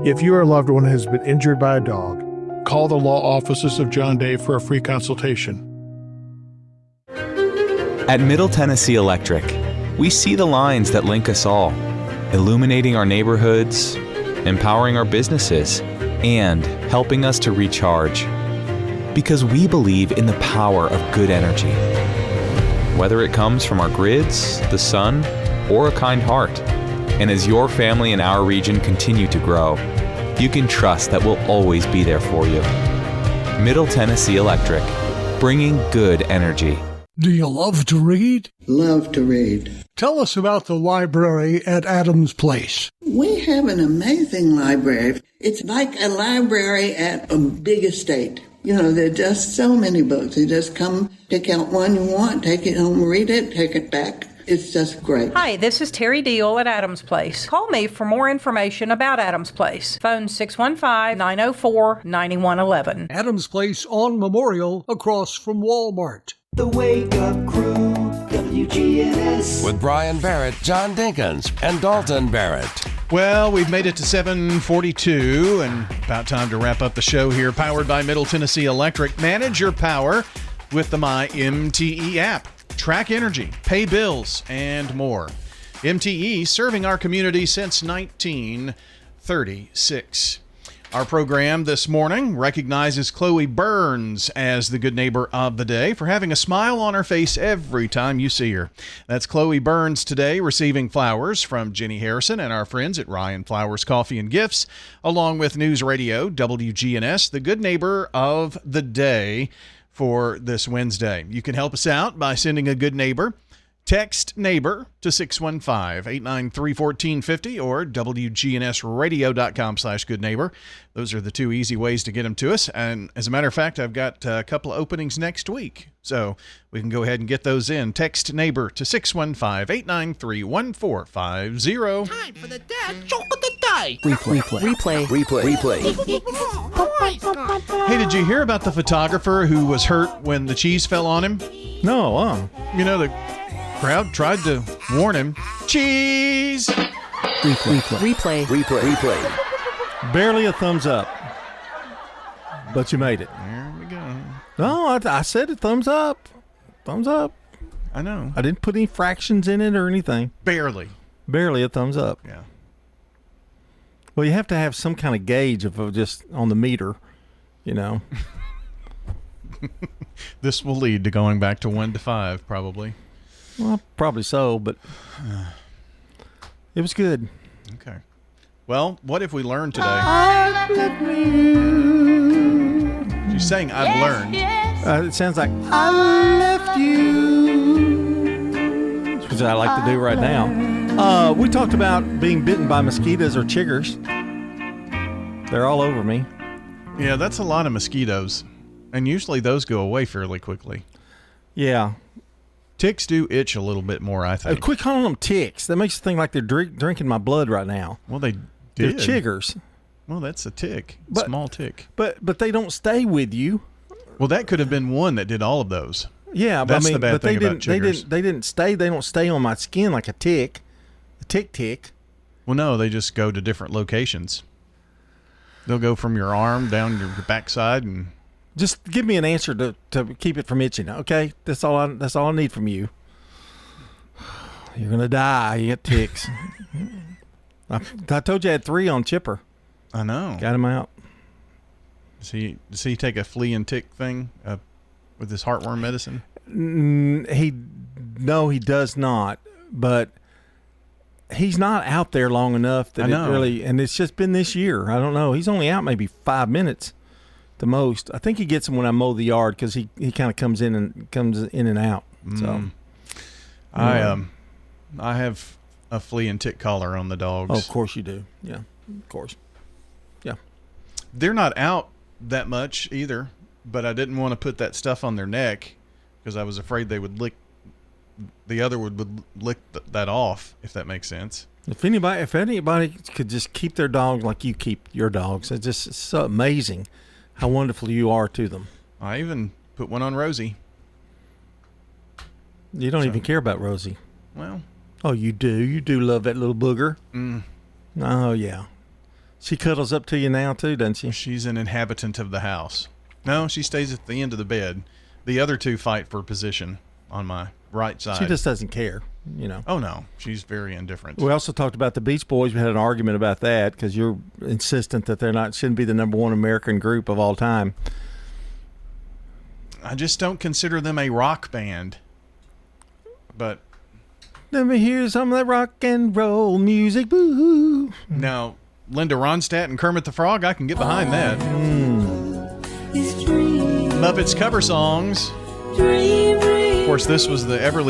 If your loved one has been injured by a dog, call the law offices of John Day for a free consultation. At Middle Tennessee Electric, we see the lines that link us all, illuminating our neighborhoods, empowering our businesses, and helping us to recharge. Because we believe in the power of good energy. Whether it comes from our grids, the sun, or a kind heart. And as your family and our region continue to grow, you can trust that we'll always be there for you. Middle Tennessee Electric, bringing good energy. Do you love to read? Love to read. Tell us about the library at Adams Place. We have an amazing library. It's like a library at a big estate. You know, there are just so many books. You just come, pick out one you want, take it home, read it, take it back. It's just great. Hi, this is Terry Deal at Adams Place. Call me for more information about Adams Place. Phone 615-904-9111. Adams Place on Memorial across from Walmart. The Wake Up Crew, WGNS. With Brian Barrett, John Dinkins, and Dalton Barrett. Well, we've made it to 7:42 and about time to wrap up the show here. Powered by Middle Tennessee Electric. Manage your power with the MyMTE app. Track energy, pay bills, and more. MTE serving our community since 1936. Our program this morning recognizes Chloe Burns as the good neighbor of the day for having a smile on her face every time you see her. That's Chloe Burns today receiving flowers from Jenny Harrison and our friends at Ryan Flowers Coffee and Gifts, along with News Radio WGNS, the good neighbor of the day for this Wednesday. You can help us out by sending a good neighbor. Text neighbor to 615-893-1450 or WGNSradio.com/goodneighbor. Those are the two easy ways to get them to us. And as a matter of fact, I've got a couple of openings next week, so we can go ahead and get those in. Text neighbor to 615-893-1450. Time for the dad joke of the day. Replay. Hey, did you hear about the photographer who was hurt when the cheese fell on him? No, You know, the crowd tried to warn him. Cheese! Replay. Barely a thumbs up. But you made it. There we go. No, I said a thumbs up. Thumbs up. I know. I didn't put any fractions in it or anything. Barely a thumbs up. Yeah. Well, you have to have some kind of gauge of just on the meter, you know. This will lead to going back to 1 to 5, probably. Well, probably so, but it was good. Okay. Well, what have we learned today? She's saying I've learned. It sounds like I left you, which I like to do right now. We talked about being bitten by mosquitoes or chiggers. They're all over me. Yeah, that's a lot of mosquitoes. And usually those go away fairly quickly. Yeah. Ticks do itch a little bit more, I think. Quit calling them ticks. That makes you think like they're drinking my blood right now. Well, they're chiggers. Well, that's a tick. Small tick. But they don't stay with you. Well, that could have been one that did all of those. Yeah, that's but I mean, the bad thing about chiggers. They didn't stay. They don't stay on my skin like a tick. A tick. Well, no, they just go to different locations. They'll go from your arm down your backside and Just give me an answer to keep it from itching, okay? That's all I need from you. You're gonna die. You get ticks. I told you I had 3 on Chipper. I know. Got him out. Does he take a flea and tick thing with his heartworm medicine? He does not. But he's not out there long enough that it really. And it's just been this year. I don't know. He's only out maybe 5 minutes, the most. I think he gets him when I mow the yard because he kind of comes in and out. So I have a flea and tick collar on the dogs. Oh, of course you do. Yeah, of course. Yeah. They're not out that much either, but I didn't want to put that stuff on their neck because I was afraid they would lick. The other would lick that off, if that makes sense. If anybody could just keep their dogs like you keep your dogs, it's just so amazing how wonderful you are to them. I even put one on Rosie. You don't even care about Rosie. Well. Oh, you do. You do love that little booger. Mm. Oh, yeah. She cuddles up to you now, too, doesn't she? She's an inhabitant of the house. No, she stays at the end of the bed. The other 2 fight for position on my right side. She just doesn't care, you know. Oh, no. She's very indifferent. We also talked about the Beach Boys. We had an argument about that because you're insistent that shouldn't be the #1 American group of all time. I just don't consider them a rock band. But let me hear some of that rock and roll music. Boo-hoo. Now, Linda Ronstadt and Kermit the Frog, I can get behind that. Muppets cover songs. Of course, this was the Everly